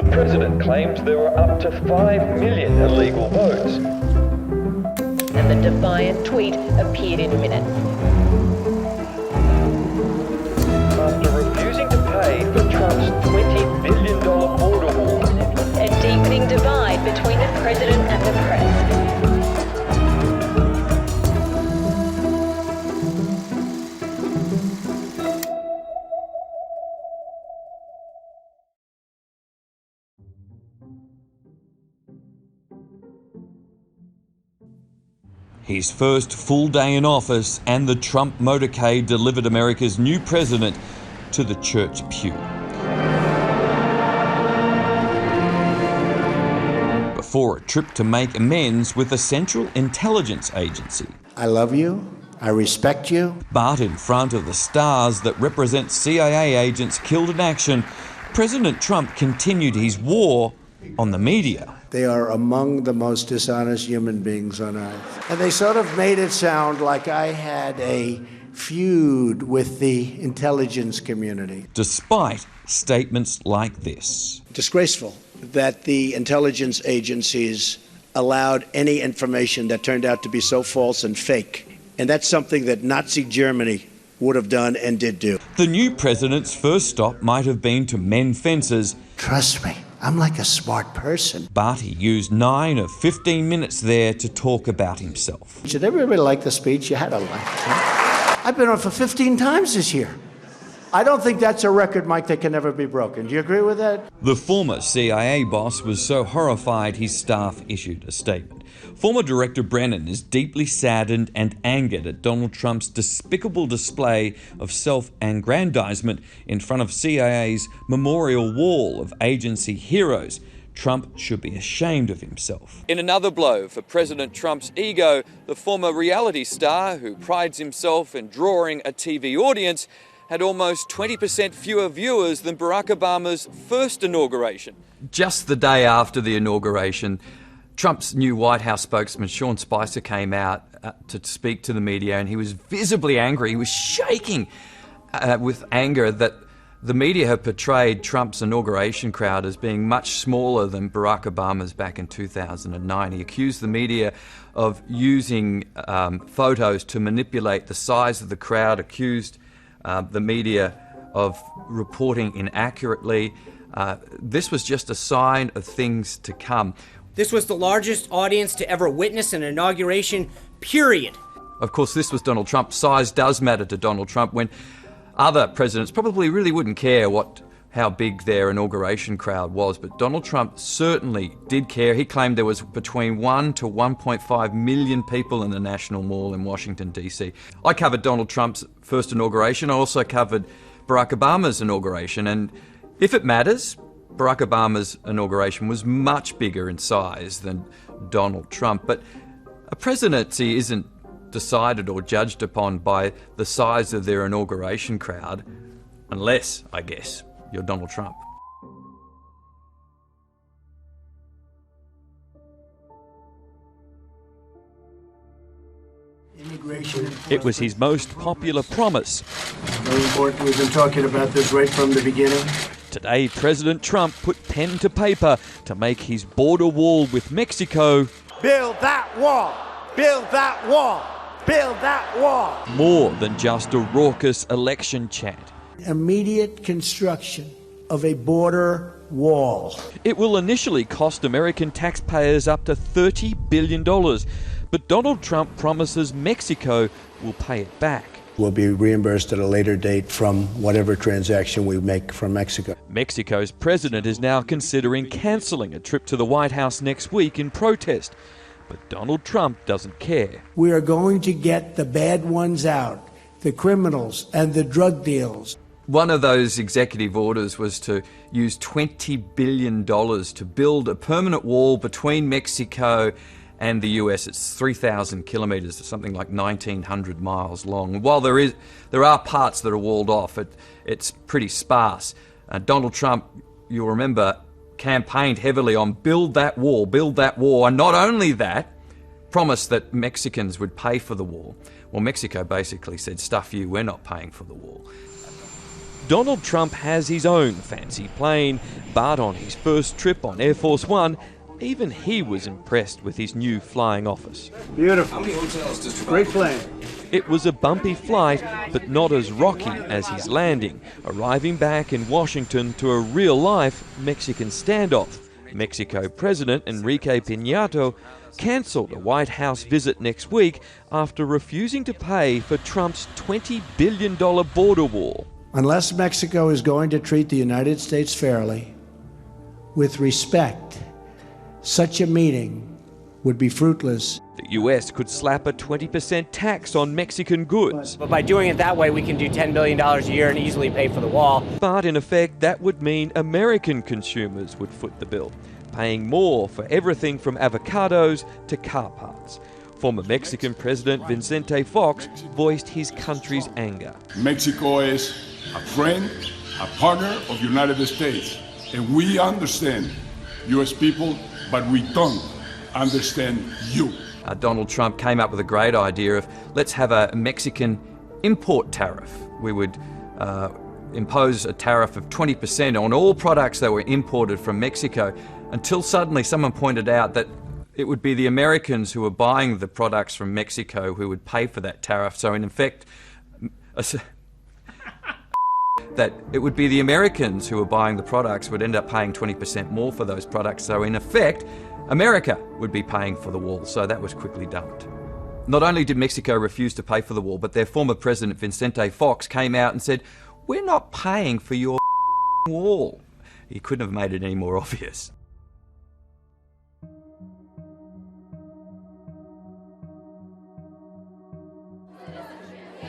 The president claims there were up to 5 million illegal votes. And the defiant tweet appeared in minutes. After refusing to pay for Trump's $20 billion border wall. A deepening divide between the president and the press. His first full day in office, and the Trump motorcade delivered America's new president to the church pew. Before a trip to make amends with the Central Intelligence Agency. I love you. I respect you. But in front of the stars that represent CIA agents killed in action, President Trump continued his war on the media. They are among the most dishonest human beings on earth. And they sort of made it sound like I had a feud with the intelligence community. Despite statements like this. Disgraceful that the intelligence agencies allowed any information that turned out to be so false and fake. And that's something that Nazi Germany would have done and did do. The new president's first stop might have been to mend fences. Trust me, I'm like a smart person. But he used 9 of 15 minutes there to talk about himself. Did everybody like the speech? You had to like it. I've been on for 15 times this year. I don't think that's a record, Mike, that can never be broken. Do you agree with that? The former CIA boss was so horrified his staff issued a statement. Former Director Bannon is deeply saddened and angered at Donald Trump's despicable display of self-aggrandizement in front of CIA's memorial wall of agency heroes. Trump should be ashamed of himself. In another blow for President Trump's ego, the former reality star, who prides himself in drawing a TV audience, had almost 20% fewer viewers than Barack Obama's first inauguration. Just the day after the inauguration, Trump's new White House spokesman, Sean Spicer, came out to speak to the media, and he was visibly angry. He was shaking with anger that the media have portrayed Trump's inauguration crowd as being much smaller than Barack Obama's back in 2009. He accused the media of using photos to manipulate the size of the crowd, accused the media of reporting inaccurately. This was just a sign of things to come. This was the largest audience to ever witness an inauguration, period. Of course, this was Donald Trump. Size does matter to Donald Trump, when other presidents probably really wouldn't care how big their inauguration crowd was, but Donald Trump certainly did care. He claimed there was between 1 to 1.5 million people in the National Mall in Washington, D.C. I covered Donald Trump's first inauguration. I also covered Barack Obama's inauguration, and if it matters, Barack Obama's inauguration was much bigger in size than Donald Trump. But a presidency isn't decided or judged upon by the size of their inauguration crowd, unless, I guess, you're Donald Trump. It was his most popular promise. Very important. We've been talking about this right from the beginning. Today, President Trump put pen to paper to make his border wall with Mexico Build that wall! Build that wall! Build that wall! more than just a raucous election chant. Immediate construction of a border wall. It will initially cost American taxpayers up to $30 billion, but Donald Trump promises Mexico will pay it back. Will be reimbursed at a later date from whatever transaction we make from Mexico. Mexico's president is now considering cancelling a trip to the White House next week in protest, but Donald Trump doesn't care. We are going to get the bad ones out, the criminals and the drug deals. One of those executive orders was to use $20 billion to build a permanent wall between Mexico and the US. It's 3,000 kilometres, something like 1,900 miles long. While there are parts that are walled off, it's pretty sparse. Donald Trump, you'll remember, campaigned heavily on build that wall, and not only that, promised that Mexicans would pay for the wall. Well, Mexico basically said, stuff you, we're not paying for the wall. Donald Trump has his own fancy plane, but on his first trip on Air Force One, even he was impressed with his new flying office. Beautiful. Great plane. It was a bumpy flight, but not as rocky as his landing, arriving back in Washington to a real-life Mexican standoff. Mexico President Enrique Peña Nieto cancelled a White House visit next week after refusing to pay for Trump's $20 billion border wall. Unless Mexico is going to treat the United States fairly, with respect, such a meeting would be fruitless. The US could slap a 20% tax on Mexican goods. But by doing it that way, we can do $10 billion a year and easily pay for the wall. But in effect, that would mean American consumers would foot the bill, paying more for everything from avocados to car parts. Former Mexican President Vicente Fox voiced his country's anger. Mexico is a friend, a partner of the United States, and we understand U.S. people, but we don't understand you. Donald Trump came up with a great idea of let's have a Mexican import tariff. We would impose a tariff of 20% on all products that were imported from Mexico, until suddenly someone pointed out that it would be the Americans who were buying the products from Mexico who would pay for that tariff. So in effect, that it would be the Americans who were buying the products would end up paying 20% more for those products. So in effect, America would be paying for the wall. So that was quickly dumped. Not only did Mexico refuse to pay for the wall, but their former president Vicente Fox came out and said, "We're not paying for your wall." He couldn't have made it any more obvious.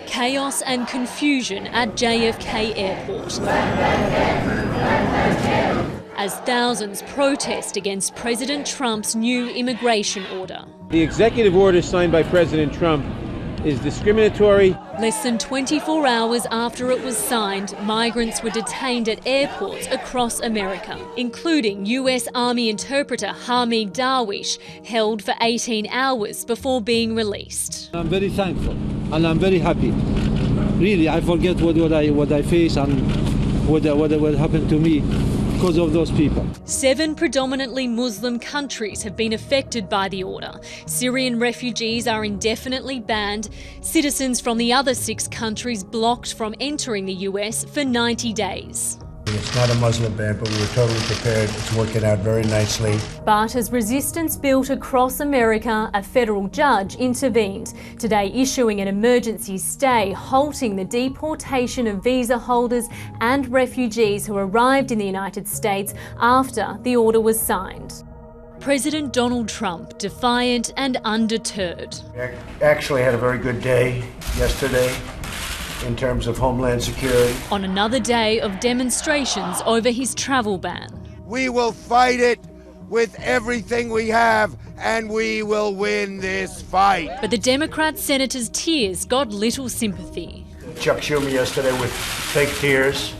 Chaos and confusion at JFK Airport as thousands protest against President Trump's new immigration order. The executive order signed by President Trump is discriminatory. Less than 24 hours after it was signed, migrants were detained at airports across America, including US Army interpreter Hamid Darwish, held for 18 hours before being released. I'm very thankful and I'm very happy. Really, I forget what I face and what happened to me because of those people. 7 predominantly Muslim countries have been affected by the order. Syrian refugees are indefinitely banned. Citizens from the other 6 countries blocked from entering the US for 90 days. It's not a Muslim ban, but we were totally prepared. It's working out very nicely. But as resistance built across America, a federal judge intervened, today issuing an emergency stay, halting the deportation of visa holders and refugees who arrived in the United States after the order was signed. President Donald Trump, defiant and undeterred. We actually had a very good day yesterday in terms of homeland security. On another day of demonstrations over his travel ban. We will fight it with everything we have, and we will win this fight. But the Democrat senator's tears got little sympathy. Chuck Schumer yesterday with fake tears.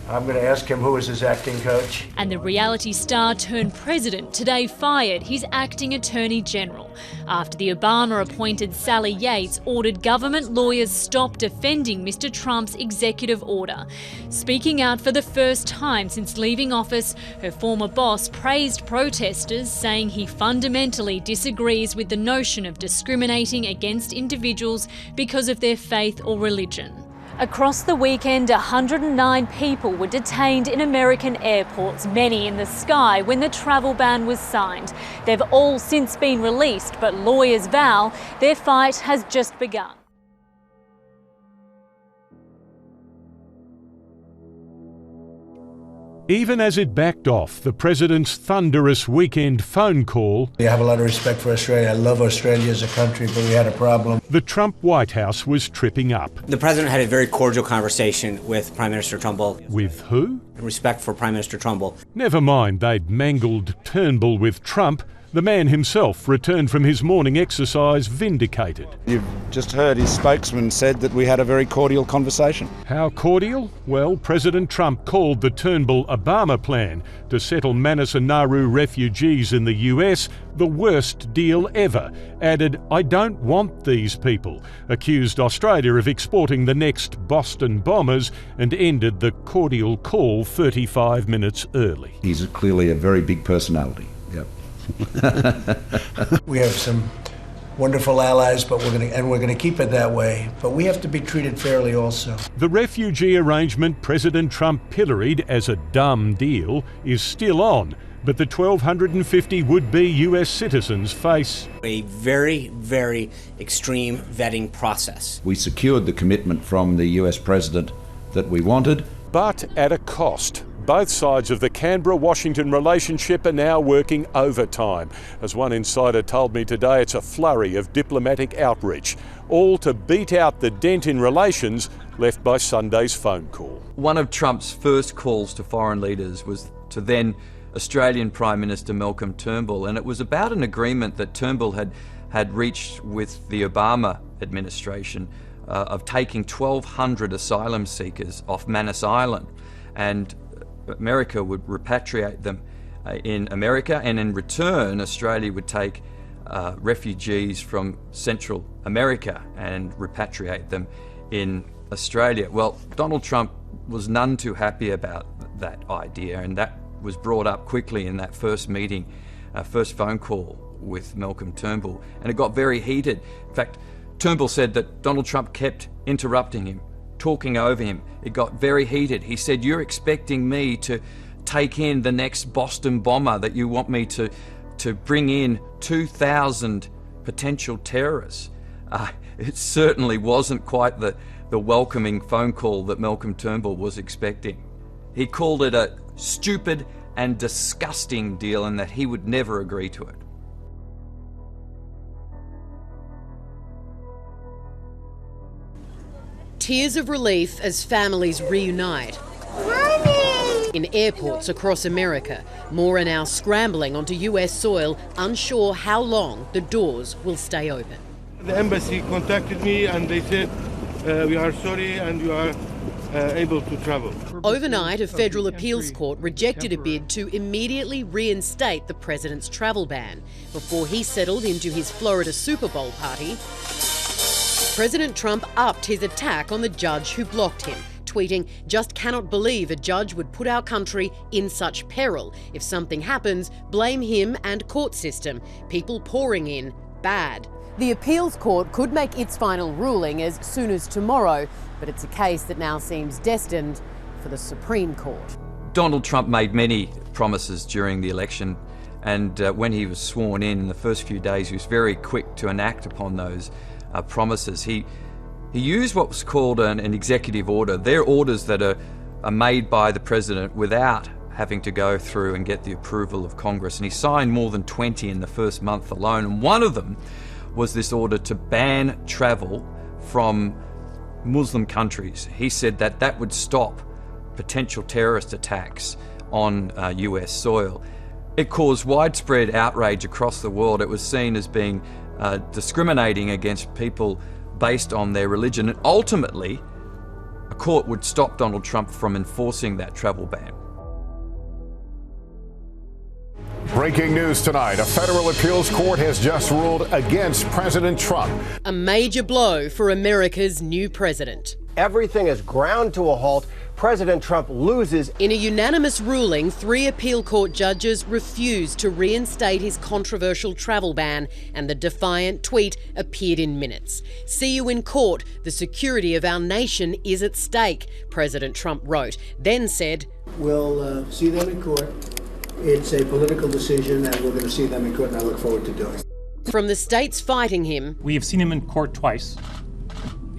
I'm going to ask him who is his acting coach. And the reality star turned president today fired his acting attorney general after the Obama-appointed Sally Yates ordered government lawyers stop defending Mr. Trump's executive order. Speaking out for the first time since leaving office, her former boss praised protesters, saying he fundamentally disagrees with the notion of discriminating against individuals because of their faith or religion. Across the weekend, 109 people were detained in American airports, many in the sky, when the travel ban was signed. They've all since been released, but lawyers vow their fight has just begun. Even as it backed off the president's thunderous weekend phone call, I have a lot of respect for Australia. I love Australia as a country, but we had a problem. The Trump White House was tripping up. The president had a very cordial conversation with Prime Minister Trumbull. With who? Respect for Prime Minister Trumbull. Never mind they'd mangled Turnbull with Trump. The man himself returned from his morning exercise vindicated. You've just heard his spokesman said that we had a very cordial conversation. How cordial? Well, President Trump called the Turnbull Obama plan to settle Manus and Nauru refugees in the US the worst deal ever. Added, "I don't want these people." Accused Australia of exporting the next Boston bombers and ended the cordial call 35 minutes early. He's clearly a very big personality. Yep. We have some wonderful allies, but we're going to keep it that way. But we have to be treated fairly also. The refugee arrangement President Trump pilloried as a dumb deal is still on, but the 1,250 would-be US citizens face a very, very extreme vetting process. We secured the commitment from the US president that we wanted. but at a cost. Both sides of the Canberra-Washington relationship are now working overtime. As one insider told me today, it's a flurry of diplomatic outreach, all to beat out the dent in relations left by Sunday's phone call. One of Trump's first calls to foreign leaders was to then Australian Prime Minister Malcolm Turnbull, and it was about an agreement that Turnbull had reached with the Obama administration of taking 1,200 asylum seekers off Manus Island, and America would repatriate them in America, and in return Australia would take refugees from Central America and repatriate them in Australia. Well, Donald Trump was none too happy about that idea, and that was brought up quickly in that first meeting, first phone call with Malcolm Turnbull, and it got very heated. In fact, Turnbull said that Donald Trump kept interrupting him, talking over him. It got very heated. He said, "You're expecting me to take in the next Boston bomber, that you want me to bring in 2,000 potential terrorists." It certainly wasn't quite the welcoming phone call that Malcolm Turnbull was expecting. He called it a stupid and disgusting deal, and that he would never agree to it. Tears of relief as families reunite. In airports across America, more are now scrambling onto US soil, unsure how long the doors will stay open. The embassy contacted me and they said, we are sorry and you are able to travel. Overnight, a federal appeals court rejected a bid to immediately reinstate the president's travel ban before he settled into his Florida Super Bowl party. President Trump upped his attack on the judge who blocked him, tweeting, "Just cannot believe a judge would put our country in such peril. If something happens, blame him and court system. People pouring in, bad." The appeals court could make its final ruling as soon as tomorrow, but it's a case that now seems destined for the Supreme Court. Donald Trump made many promises during the election, and when he was sworn in the first few days, he was very quick to enact upon those promises. He used what was called an executive order. They're orders that are made by the president without having to go through and get the approval of Congress, and he signed more than 20 in the first month alone, and one of them was this order to ban travel from Muslim countries. He said that that would stop potential terrorist attacks on US soil. It caused widespread outrage across the world. It was seen as being discriminating against people based on their religion, and ultimately a court would stop Donald Trump from enforcing that travel ban. Breaking news tonight. A federal appeals court has just ruled against President Trump. A major blow for America's new president. Everything is ground to a halt. President Trump loses. In a unanimous ruling, 3 appeal court judges refused to reinstate his controversial travel ban, and the defiant tweet appeared in minutes. "See you in court. The security of our nation is at stake," President Trump wrote, then said, "We'll see them in court. It's a political decision, and we're going to see them in court, and I look forward to doing it." From the states fighting him, "We have seen him in court twice,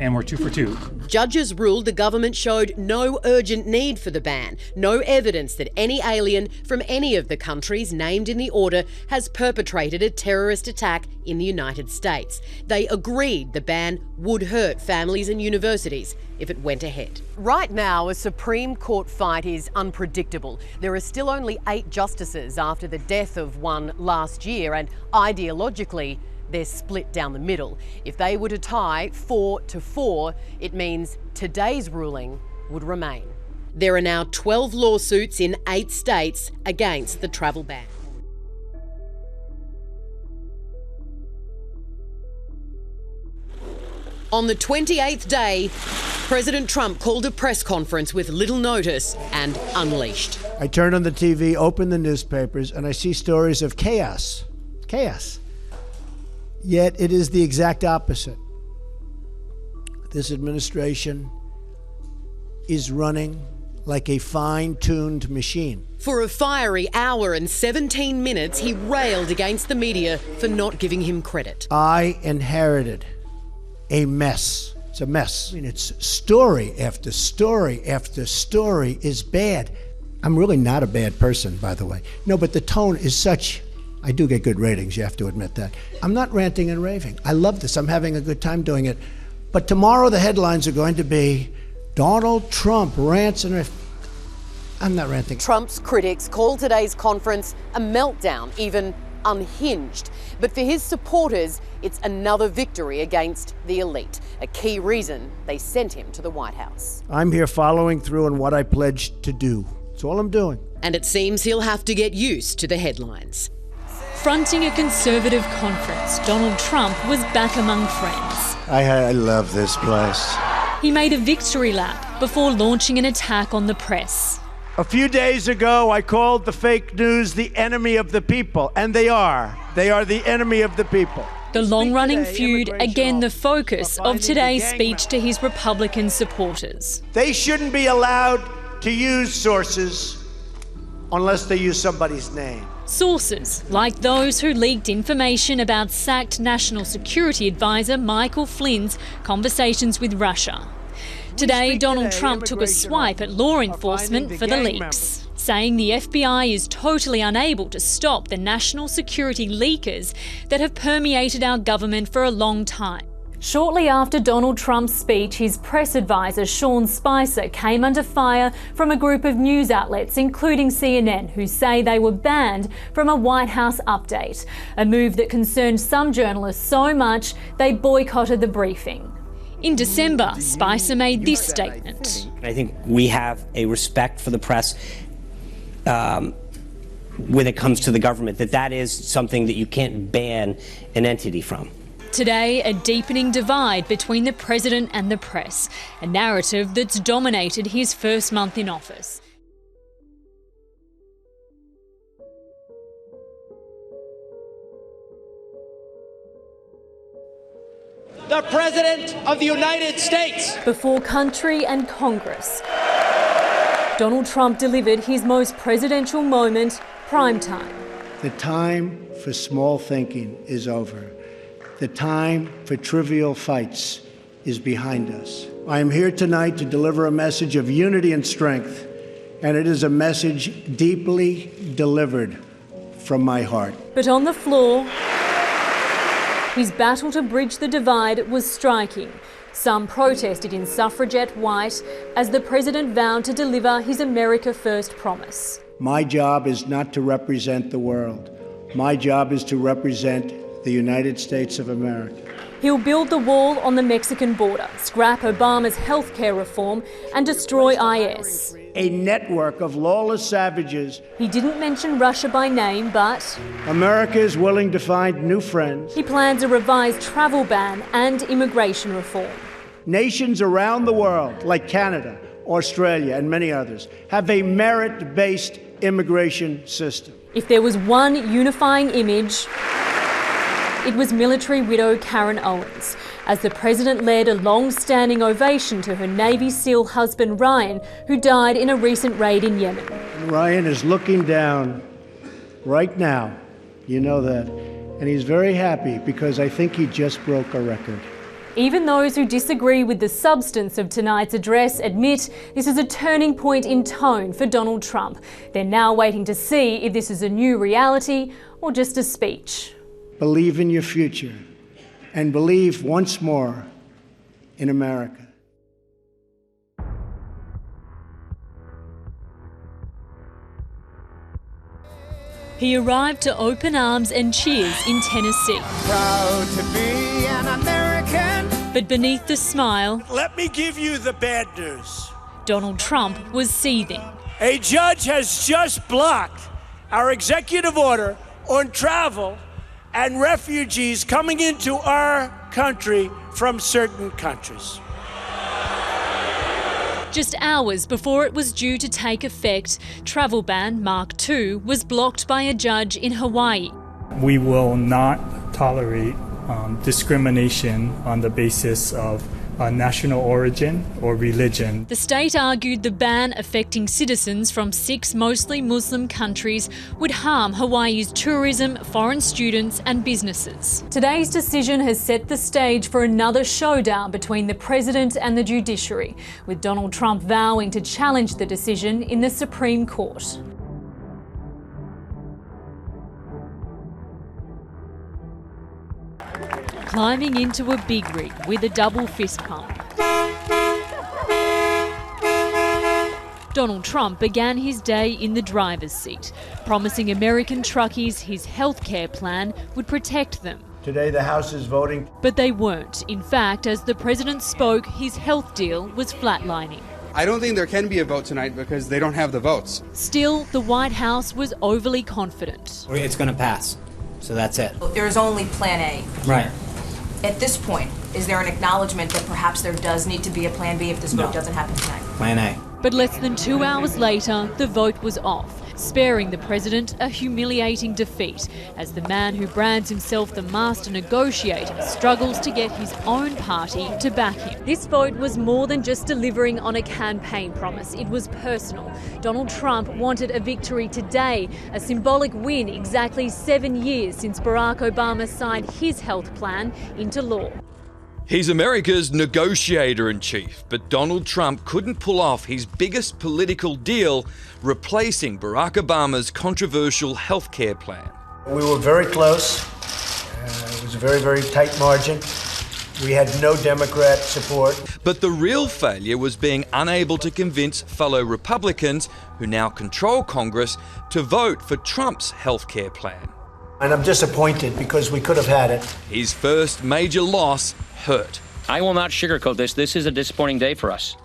and we're 2 for 2. Judges ruled the government showed no urgent need for the ban, no evidence that any alien from any of the countries named in the order has perpetrated a terrorist attack in the United States. They agreed the ban would hurt families and universities if it went ahead. Right now, a Supreme Court fight is unpredictable. There are still only 8 justices after the death of one last year, and ideologically, they're split down the middle. If they were to tie 4-4, it means today's ruling would remain. There are now 12 lawsuits in 8 states against the travel ban. On the 28th day, President Trump called a press conference with little notice and unleashed. I turn on the TV, open the newspapers, and I see stories of chaos. Chaos. Yet it is the exact opposite. This administration is running like a fine-tuned machine. For a fiery hour and 17 minutes, he railed against the media for not giving him credit. I inherited a mess. It's a mess. I mean, it's story after story after story is bad. I'm really not a bad person, by the way. No, but the tone is such. I do get good ratings, you have to admit that. I'm not ranting and raving. I love this. I'm having a good time doing it. But tomorrow the headlines are going to be Donald Trump rants and I'm not ranting. Trump's critics called today's conference a meltdown, even unhinged. But for his supporters, it's another victory against the elite, a key reason they sent him to the White House. I'm here following through on what I pledged to do. That's all I'm doing. And it seems he'll have to get used to the headlines. Fronting a Conservative conference, Donald Trump was back among friends. I love this place. He made a victory lap before launching an attack on the press. A few days ago, I called the fake news the enemy of the people, and they are. They are the enemy of the people. The long-running feud, again the focus of today's speech to his Republican supporters. They shouldn't be allowed to use sources unless they use somebody's name. Sources like those who leaked information about sacked National Security Advisor Michael Flynn's conversations with Russia. Today, Donald Trump took a swipe at law enforcement for the leaks, saying the FBI is totally unable to stop the national security leakers that have permeated our government for a long time. Shortly after Donald Trump's speech, his press advisor Sean Spicer came under fire from a group of news outlets, including CNN, who say they were banned from a White House update, a move that concerned some journalists so much they boycotted the briefing. In December, Spicer made this statement. I think we have a respect for the press when it comes to the government, that is something that you can't ban an entity from. Today, a deepening divide between the president and the press, a narrative that's dominated his first month in office. The President of the United States. Before country and Congress, Donald Trump delivered his most presidential moment, prime time. The time for small thinking is over. The time for trivial fights is behind us. I am here tonight to deliver a message of unity and strength, and it is a message deeply delivered from my heart. But on the floor, his battle to bridge the divide was striking. Some protested in suffragette white as the president vowed to deliver his America First promise. My job is not to represent the world. My job is to represent the United States of America. He'll build the wall on the Mexican border, scrap Obama's healthcare reform, and destroy IS. A network of lawless savages. He didn't mention Russia by name, but America is willing to find new friends. He plans a revised travel ban and immigration reform. Nations around the world, like Canada, Australia, and many others, have a merit-based immigration system. If there was one unifying image, it was military widow Karen Owens, as the president led a long-standing ovation to her Navy SEAL husband Ryan, who died in a recent raid in Yemen. Ryan is looking down right now, you know that, and he's very happy because I think he just broke a record. Even those who disagree with the substance of tonight's address admit this is a turning point in tone for Donald Trump. They're now waiting to see if this is a new reality or just a speech. Believe in your future and believe once more in America. He arrived to open arms and cheers in Tennessee. Proud to be an American. But beneath the smile, let me give you the bad news. Donald Trump was seething. A judge has just blocked our executive order on travel and refugees coming into our country from certain countries. Just hours before it was due to take effect, travel ban Mark II was blocked by a judge in Hawaii. We will not tolerate discrimination on the basis of national origin or religion. The state argued the ban affecting citizens from 6 mostly Muslim countries would harm Hawaii's tourism, foreign students and businesses. Today's decision has set the stage for another showdown between the president and the judiciary, with Donald Trump vowing to challenge the decision in the Supreme Court. Climbing into a big rig with a double fist pump, Donald Trump began his day in the driver's seat, promising American truckies his healthcare plan would protect them. Today the House is voting. But they weren't. In fact, as the president spoke, his health deal was flatlining. I don't think there can be a vote tonight because they don't have the votes. Still, the White House was overly confident. It's going to pass, so that's it. There's only Plan A. Right. At this point, is there an acknowledgement that perhaps there does need to be a Plan B if this vote doesn't happen tonight? Plan A. But less than 2 hours later, the vote was off, sparing the president a humiliating defeat as the man who brands himself the master negotiator struggles to get his own party to back him. This vote was more than just delivering on a campaign promise. It was personal. Donald Trump wanted a victory today, a symbolic win exactly 7 years since Barack Obama signed his health plan into law. He's America's negotiator-in-chief, but Donald Trump couldn't pull off his biggest political deal, replacing Barack Obama's controversial healthcare plan. We were very close. It was a very, very tight margin. We had no Democrat support. But the real failure was being unable to convince fellow Republicans, who now control Congress, to vote for Trump's healthcare plan. And I'm disappointed because we could have had it. His first major loss hurt. I will not sugarcoat this. This is a disappointing day for us.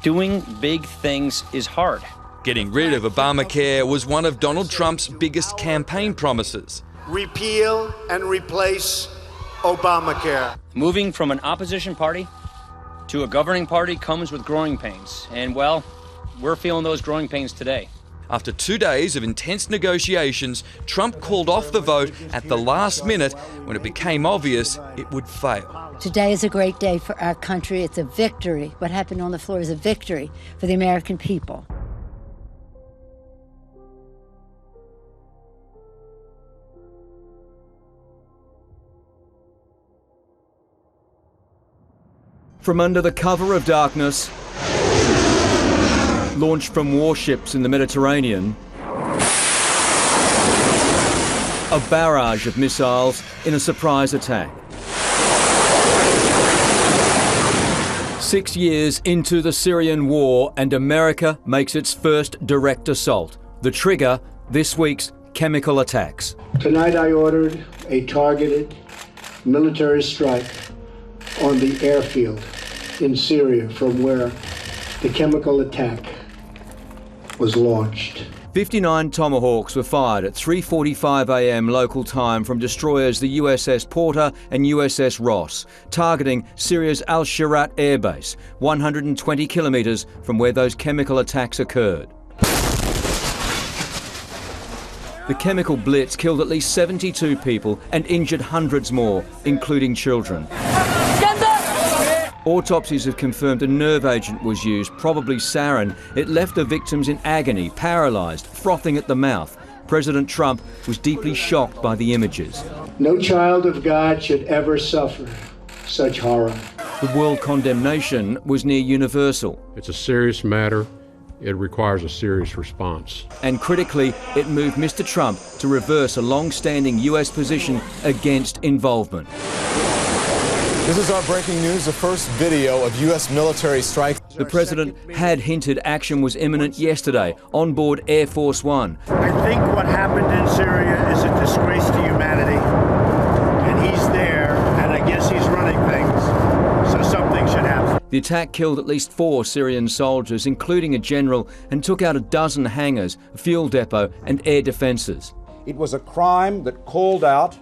Doing big things is hard. Getting rid of Obamacare was one of Donald Trump's biggest campaign promises. Repeal and replace Obamacare. Moving from an opposition party to a governing party comes with growing pains. And, well, we're feeling those growing pains today. After 2 days of intense negotiations, Trump called off the vote at the last minute when it became obvious it would fail. Today is a great day for our country. It's a victory. What happened on the floor is a victory for the American people. From under the cover of darkness, launched from warships in the Mediterranean, a barrage of missiles in a surprise attack. 6 years into the Syrian war, and America makes its first direct assault. The trigger, this week's chemical attacks. Tonight I ordered a targeted military strike on the airfield in Syria from where the chemical attack was launched. 59 Tomahawks were fired at 3:45 a.m. local time from destroyers the USS Porter and USS Ross, targeting Syria's Al-Sharat airbase, 120 kilometres from where those chemical attacks occurred. The chemical blitz killed at least 72 people and injured hundreds more, including children. Autopsies have confirmed a nerve agent was used, probably sarin. It left the victims in agony, paralysed, frothing at the mouth. President Trump was deeply shocked by the images. No child of God should ever suffer such horror. The world condemnation was near universal. It's a serious matter. It requires a serious response. And critically, it moved Mr. Trump to reverse a long-standing US position against involvement. This is our breaking news, the first video of US military strikes. The president had hinted action was imminent yesterday on board Air Force One. I think what happened in Syria is a disgrace to humanity. And he's there, and I guess he's running things. So something should happen. The attack killed at least 4 Syrian soldiers, including a general, and took out a dozen hangars, a fuel depot and air defences. It was a crime that called out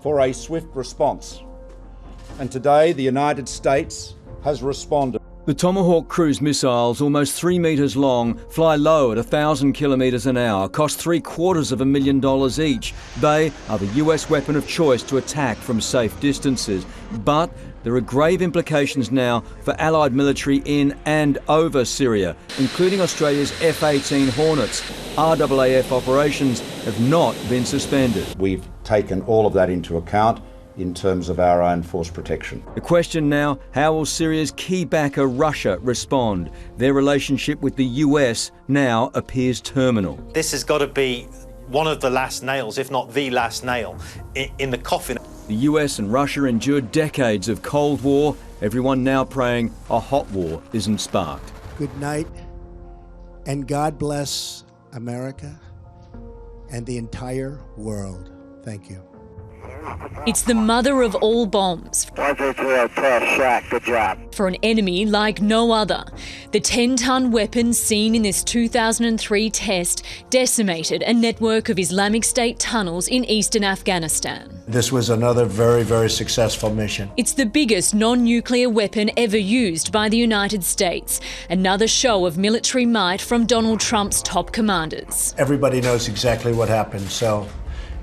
for a swift response. And today the United States has responded. The Tomahawk cruise missiles, almost 3 metres long, fly low at 1,000 kilometres an hour, cost $750,000 each. They are the US weapon of choice to attack from safe distances. But there are grave implications now for Allied military in and over Syria, including Australia's F-18 Hornets. RAAF operations have not been suspended. We've taken all of that into account in terms of our own force protection. The question now, how will Syria's key backer Russia respond? Their relationship with the US now appears terminal. This has got to be one of the last nails, if not the last nail, in the coffin. The US and Russia endured decades of Cold War, everyone now praying a hot war isn't sparked. Good night, and God bless America and the entire world. Thank you. It's the mother of all bombs. 134, press, track, good job. For an enemy like no other. The 10-ton weapon seen in this 2003 test decimated a network of Islamic State tunnels in eastern Afghanistan. This was another very, very successful mission. It's the biggest non-nuclear weapon ever used by the United States. Another show of military might from Donald Trump's top commanders. Everybody knows exactly what happened,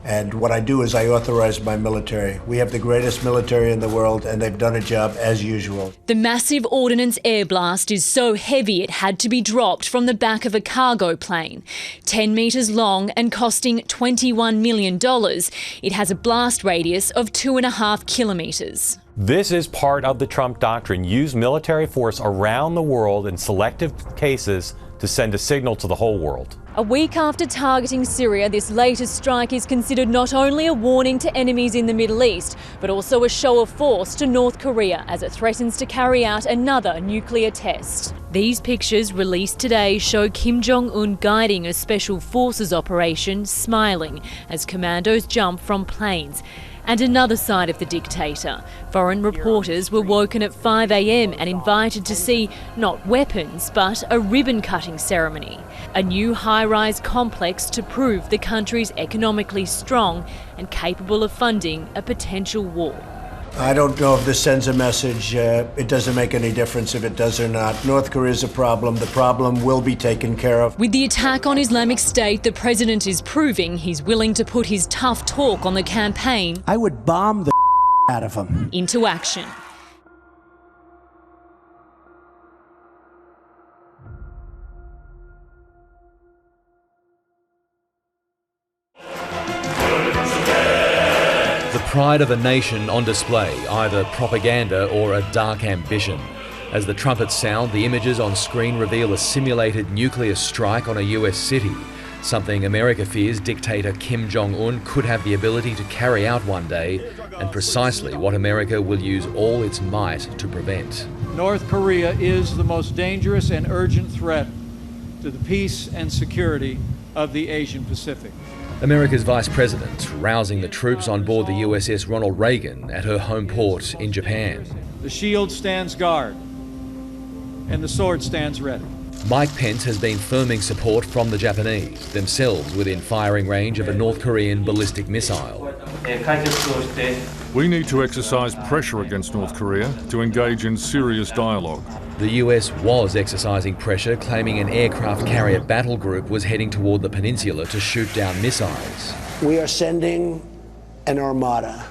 and what I do is I authorize my military. We have the greatest military in the world, and they've done a job as usual. The massive ordnance air blast is so heavy it had to be dropped from the back of a cargo plane. 10 metres long and costing $21 million, it has a blast radius of 2.5 kilometres. This is part of the Trump doctrine. Use military force around the world in selective cases to send a signal to the whole world. A week after targeting Syria, this latest strike is considered not only a warning to enemies in the Middle East, but also a show of force to North Korea as it threatens to carry out another nuclear test. These pictures released today show Kim Jong-un guiding a special forces operation, smiling as commandos jump from planes. And another side of the dictator. Foreign reporters were woken at 5 a.m. and invited to see not weapons, but a ribbon-cutting ceremony. A new high-rise complex to prove the country's economically strong and capable of funding a potential war. I don't know if this sends a message. It doesn't make any difference if it does or not. North Korea is a problem. The problem will be taken care of. With the attack on Islamic State, the president is proving he's willing to put his tough talk on the campaign. I would bomb the out of them. Into action. The pride of a nation on display, either propaganda or a dark ambition. As the trumpets sound, the images on screen reveal a simulated nuclear strike on a US city, something America fears dictator Kim Jong-un could have the ability to carry out one day, and precisely what America will use all its might to prevent. North Korea is the most dangerous and urgent threat to the peace and security of the Asian Pacific. America's Vice President rousing the troops on board the USS Ronald Reagan at her home port in Japan. The shield stands guard, and the sword stands ready. Mike Pence has been firming support from the Japanese, themselves within firing range of a North Korean ballistic missile. We need to exercise pressure against North Korea to engage in serious dialogue. The US was exercising pressure, claiming an aircraft carrier battle group was heading toward the peninsula to shoot down missiles. We are sending an armada.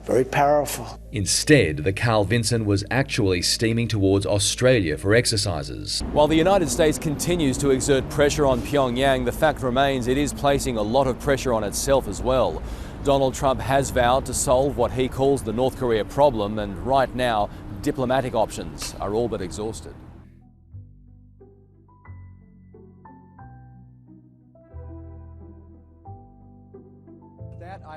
Very powerful. Instead, the Carl Vinson was actually steaming towards Australia for exercises. While the United States continues to exert pressure on Pyongyang, the fact remains it is placing a lot of pressure on itself as well. Donald Trump has vowed to solve what he calls the North Korea problem, and right now, diplomatic options are all but exhausted.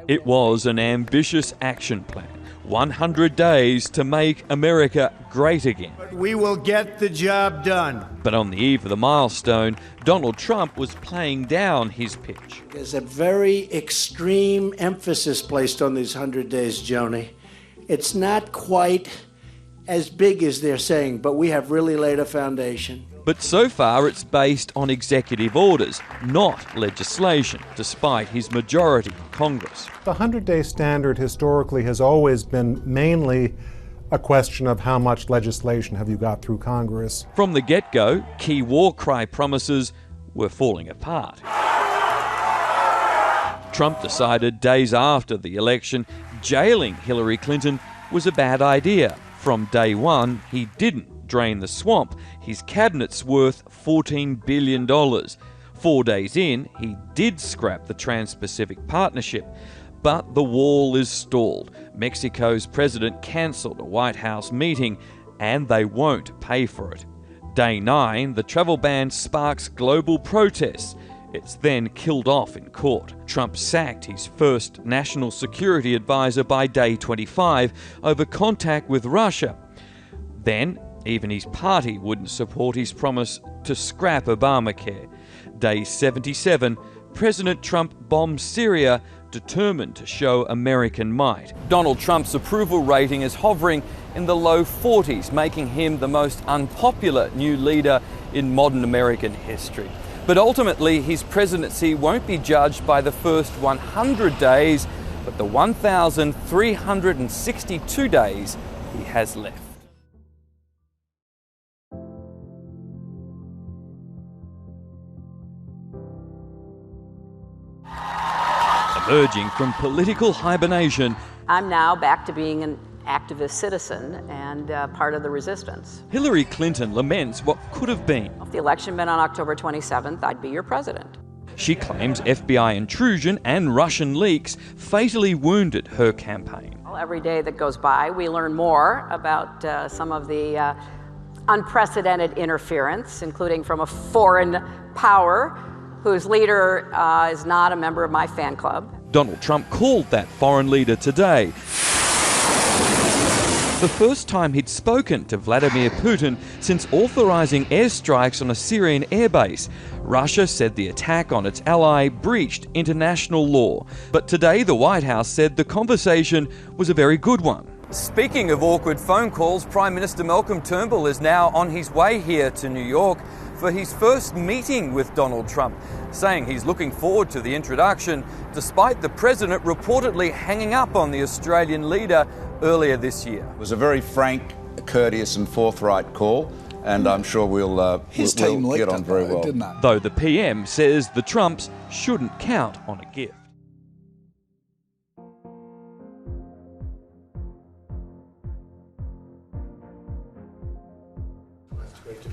It was an ambitious action plan. 100 days to make America great again. We will get the job done. But on the eve of the milestone, Donald Trump was playing down his pitch. There's a very extreme emphasis placed on these 100 days, Joni. It's not quite as big as they're saying, but we have really laid a foundation. But so far it's based on executive orders, not legislation, despite his majority in Congress. The 100-day standard historically has always been mainly a question of how much legislation have you got through Congress. From the get-go, key war cry promises were falling apart. Trump decided days after the election jailing Hillary Clinton was a bad idea. From day one, he didn't drain the swamp. His cabinet's worth $14 billion. 4 days in, he did scrap the Trans-Pacific Partnership. But the wall is stalled. Mexico's president cancelled a White House meeting, and they won't pay for it. Day 9, the travel ban sparks global protests. It's then killed off in court. Trump sacked his first national security advisor by day 25 over contact with Russia. Then, even his party wouldn't support his promise to scrap Obamacare. Day 77, President Trump bombed Syria, determined to show American might. Donald Trump's approval rating is hovering in the low 40s, making him the most unpopular new leader in modern American history. But ultimately, his presidency won't be judged by the first 100 days, but the 1,362 days he has left. Emerging from political hibernation, I'm now back to being an activist citizen and part of the resistance. Hillary Clinton laments what could have been. If the election had been on October 27th, I'd be your president. She claims FBI intrusion and Russian leaks fatally wounded her campaign. Well, every day that goes by, we learn more about some of the unprecedented interference, including from a foreign power whose leader is not a member of my fan club. Donald Trump called that foreign leader today. The first time he'd spoken to Vladimir Putin since authorizing airstrikes on a Syrian airbase. Russia said the attack on its ally breached international law. But today the White House said the conversation was a very good one. Speaking of awkward phone calls, Prime Minister Malcolm Turnbull is now on his way here to New York for his first meeting with Donald Trump, saying he's looking forward to the introduction, despite the president reportedly hanging up on the Australian leader earlier this year. It was a very frank, courteous and forthright call, and I'm sure we'll get on very well. Though the PM says the Trumps shouldn't count on a gift.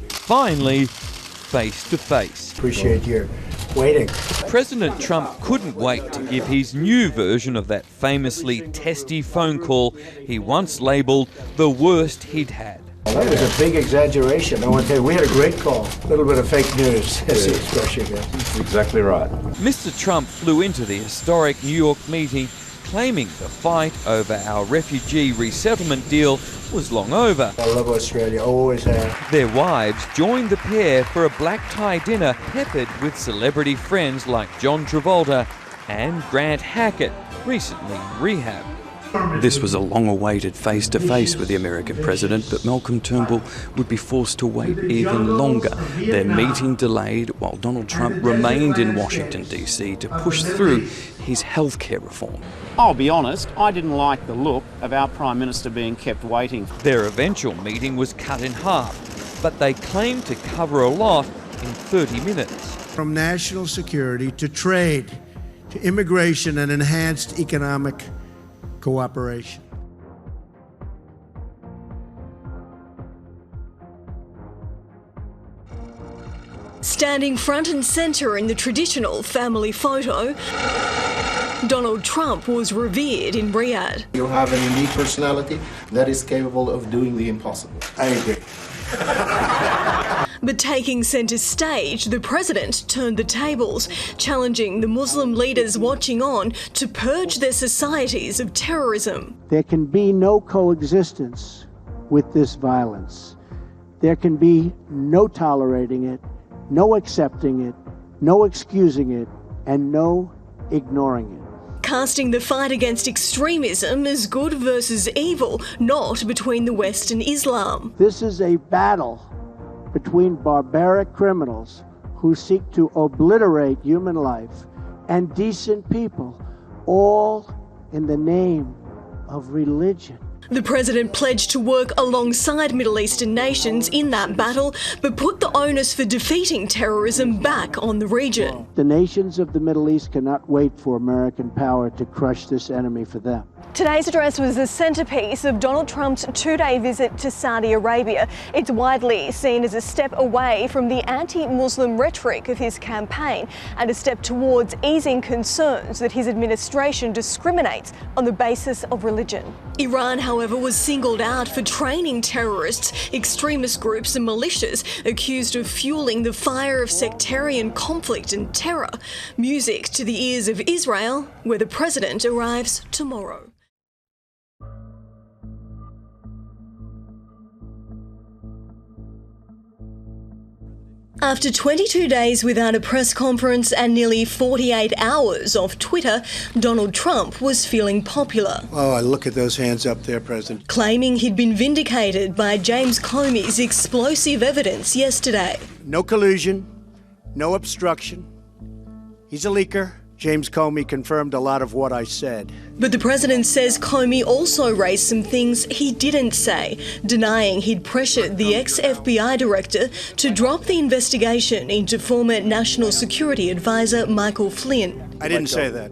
Finally, face to face. Appreciate your waiting. President Trump couldn't wait to give his new version of that famously testy phone call he once labelled the worst he'd had. That was a big exaggeration. I want to tell you, we had a great call. A little bit of fake news, as the expression goes. That's exactly right. Mr. Trump flew into the historic New York meeting claiming the fight over our refugee resettlement deal was long over. I love Australia, always have. Their wives joined the pair for a black tie dinner peppered with celebrity friends like John Travolta and Grant Hackett, recently in rehab. This was a long-awaited face-to-face with the American president, but Malcolm Turnbull would be forced to wait even longer. Their meeting delayed while Donald Trump remained in Washington, D.C. to push through his healthcare reform. I'll be honest, I didn't like the look of our Prime Minister being kept waiting. Their eventual meeting was cut in half, but they claimed to cover a lot in 30 minutes. From national security to trade to immigration and enhanced economic cooperation. Standing front and centre in the traditional family photo, Donald Trump was revered in Riyadh. You have a unique personality that is capable of doing the impossible. I agree. But taking centre stage, the president turned the tables, challenging the Muslim leaders watching on to purge their societies of terrorism. There can be no coexistence with this violence. There can be no tolerating it, no accepting it, no excusing it, and no ignoring it. Casting the fight against extremism as good versus evil, not between the West and Islam. This is a battle between barbaric criminals who seek to obliterate human life and decent people, all in the name of religion. The president pledged to work alongside Middle Eastern nations in that battle, but put the onus for defeating terrorism back on the region. The nations of the Middle East cannot wait for American power to crush this enemy for them. Today's address was the centrepiece of Donald Trump's two-day visit to Saudi Arabia. It's widely seen as a step away from the anti-Muslim rhetoric of his campaign and a step towards easing concerns that his administration discriminates on the basis of religion. Iran, however, was singled out for training terrorists, extremist groups and militias accused of fueling the fire of sectarian conflict and terror. Music to the ears of Israel, where the president arrives tomorrow. After 22 days without a press conference and nearly 48 hours off Twitter, Donald Trump was feeling popular. Oh, I look at those hands up there, President. Claiming he'd been vindicated by James Comey's explosive evidence yesterday. No collusion, no obstruction. He's a leaker. James Comey confirmed a lot of what I said. But the president says Comey also raised some things he didn't say, denying he'd pressured the ex-FBI director to drop the investigation into former National Security Advisor Michael Flynn. I didn't say that.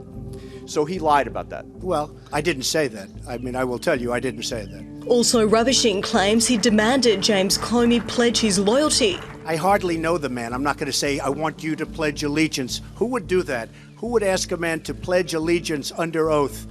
So he lied about that. Well, I didn't say that. I mean, I will tell you, I didn't say that. Also rubbishing claims he demanded James Comey pledge his loyalty. I hardly know the man. I'm not going to say, I want you to pledge allegiance. Who would do that? Who would ask a man to pledge allegiance under oath?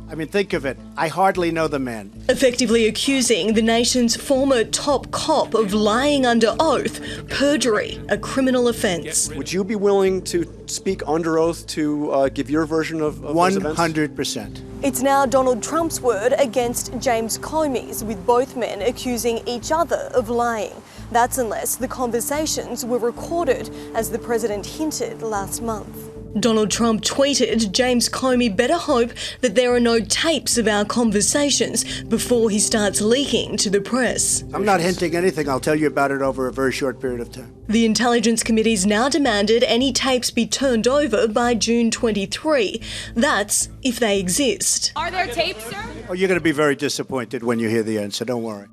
I mean, think of it. I hardly know the man. Effectively accusing the nation's former top cop of lying under oath, perjury, a criminal offence. Would you be willing to speak under oath to give your version of those events? 100%. It's now Donald Trump's word against James Comey's, with both men accusing each other of lying. That's unless the conversations were recorded, as the president hinted last month. Donald Trump tweeted James Comey better hope that there are no tapes of our conversations before he starts leaking to the press. I'm not hinting anything. I'll tell you about it over a very short period of time. The Intelligence Committee's now demanded any tapes be turned over by June 23. That's if they exist. Are there tapes, sir? Oh, you're going to be very disappointed when you hear the answer. Don't worry.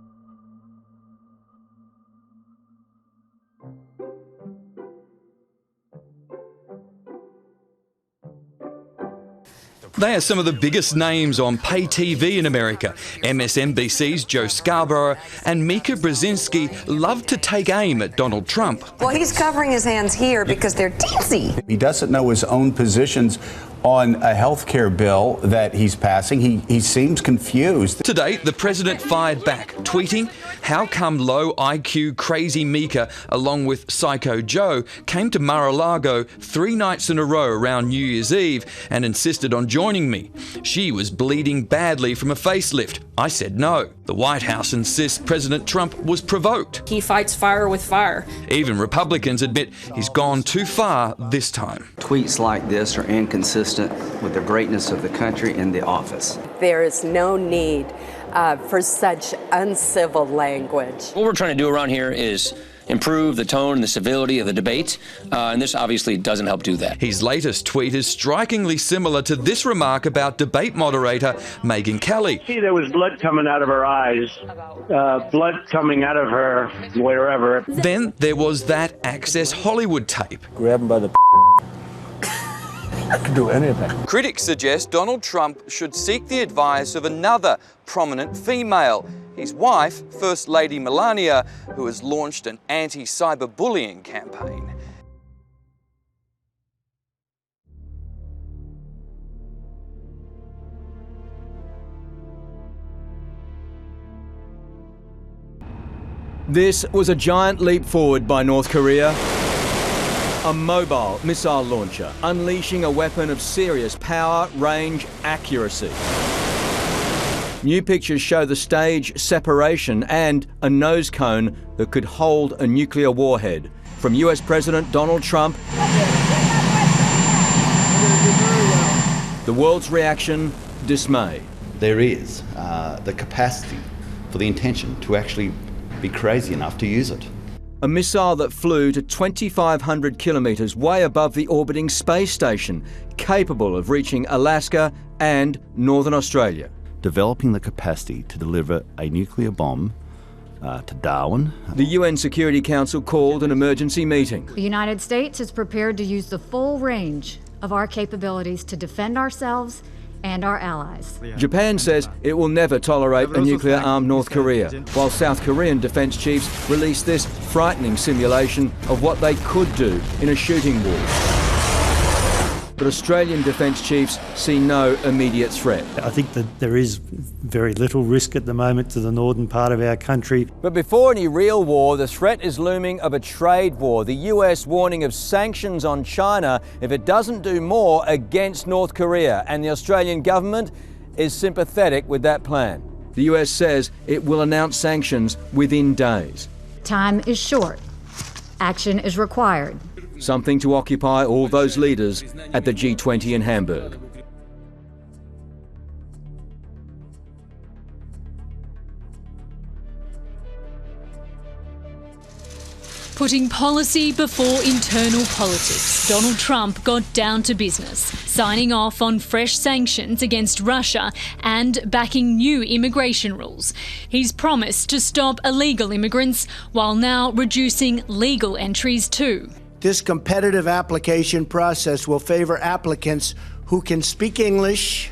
They are some of the biggest names on pay TV in America. MSNBC's Joe Scarborough and Mika Brzezinski love to take aim at Donald Trump. Well, he's covering his hands here because they're teensy. He doesn't know his own positions on a health care bill that he's passing. He seems confused. Today, the president fired back, tweeting, "How come low IQ crazy Mika, along with Psycho Joe, came to Mar-a-Lago 3 nights in a row around New Year's Eve and insisted on joining me. She was bleeding badly from a facelift. I said no. The White House insists President Trump was provoked. He fights fire with fire. Even Republicans admit he's gone too far this time. Tweets like this are inconsistent with the greatness of the country and the office. There is no need for such uncivil language. What we're trying to do around here is improve the tone and the civility of the debate, and this obviously doesn't help do that. His latest tweet is strikingly similar to this remark about debate moderator Megyn Kelly. See, there was blood coming out of her eyes, blood coming out of her wherever. Then there was that Access Hollywood tape. Grab him by the I can do anything. Critics suggest Donald Trump should seek the advice of another prominent female, his wife, First Lady Melania, who has launched an anti-cyberbullying campaign. This was a giant leap forward by North Korea. A mobile missile launcher unleashing a weapon of serious power, range, accuracy. New pictures show the stage separation and a nose cone that could hold a nuclear warhead. From US President Donald Trump, the world's reaction, dismay. There is the capacity for the intention to actually be crazy enough to use it. A missile that flew to 2,500 kilometres way above the orbiting space station, capable of reaching Alaska and Northern Australia. Developing the capacity to deliver a nuclear bomb to Darwin. The UN Security Council called an emergency meeting. The United States is prepared to use the full range of our capabilities to defend ourselves and our allies. Japan says it will never tolerate a nuclear-armed North Korea, while South Korean defence chiefs released this frightening simulation of what they could do in a shooting war. But Australian defence chiefs see no immediate threat. I think that there is very little risk at the moment to the northern part of our country. But before any real war, the threat is looming of a trade war. The US warning of sanctions on China if it doesn't do more against North Korea. And the Australian government is sympathetic with that plan. The US says it will announce sanctions within days. Time is short. Action is required. Something to occupy all those leaders at the G20 in Hamburg. Putting policy before internal politics, Donald Trump got down to business, signing off on fresh sanctions against Russia and backing new immigration rules. He's promised to stop illegal immigrants while now reducing legal entries too. This competitive application process will favor applicants who can speak English,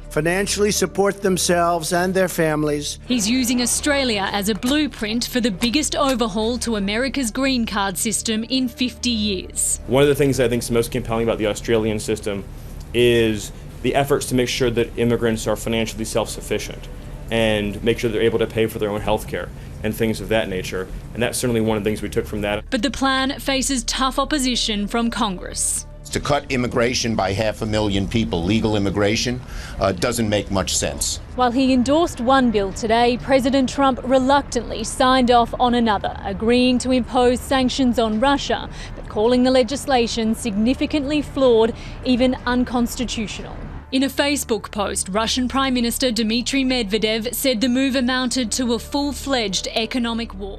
financially support themselves and their families. He's using Australia as a blueprint for the biggest overhaul to America's green card system in 50 years. One of the things that I think is most compelling about the Australian system is the efforts to make sure that immigrants are financially self-sufficient and make sure they're able to pay for their own health care and things of that nature. And that's certainly one of the things we took from that. But the plan faces tough opposition from Congress. To cut immigration by 500,000 people, legal immigration, doesn't make much sense. While he endorsed one bill today, President Trump reluctantly signed off on another, agreeing to impose sanctions on Russia, but calling the legislation significantly flawed, even unconstitutional. In a Facebook post, Russian Prime Minister Dmitry Medvedev said the move amounted to a full-fledged economic war.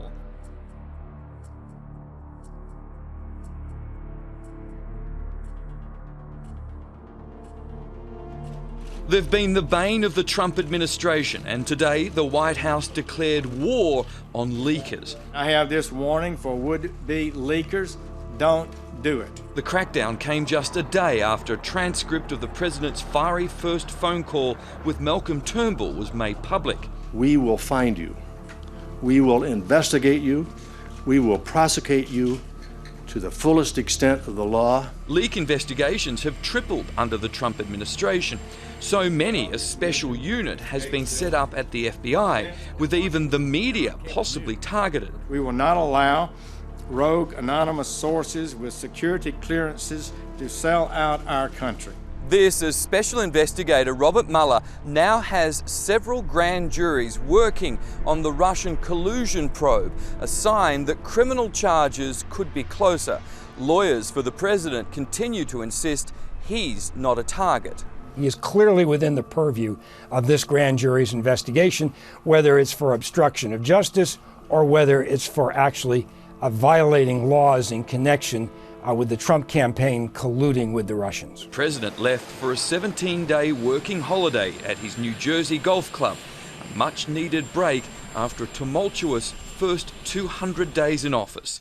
They've been the bane of the Trump administration, and today the White House declared war on leakers. I have this warning for would-be leakers: don't do it. The crackdown came just a day after a transcript of the president's fiery first phone call with Malcolm Turnbull was made public. We will find you. We will investigate you. We will prosecute you to the fullest extent of the law. Leak investigations have tripled under the Trump administration. So many a special unit has been set up at the FBI, with even the media possibly targeted. We will not allow rogue anonymous sources with security clearances to sell out our country. This, as Special Investigator Robert Mueller now has several grand juries working on the Russian collusion probe, a sign that criminal charges could be closer. Lawyers for the president continue to insist he's not a target. He is clearly within the purview of this grand jury's investigation, whether it's for obstruction of justice or whether it's for actually violating laws in connection with the Trump campaign colluding with the Russians. The president left for a 17-day working holiday at his New Jersey golf club, a much-needed break after a tumultuous first 200 days in office.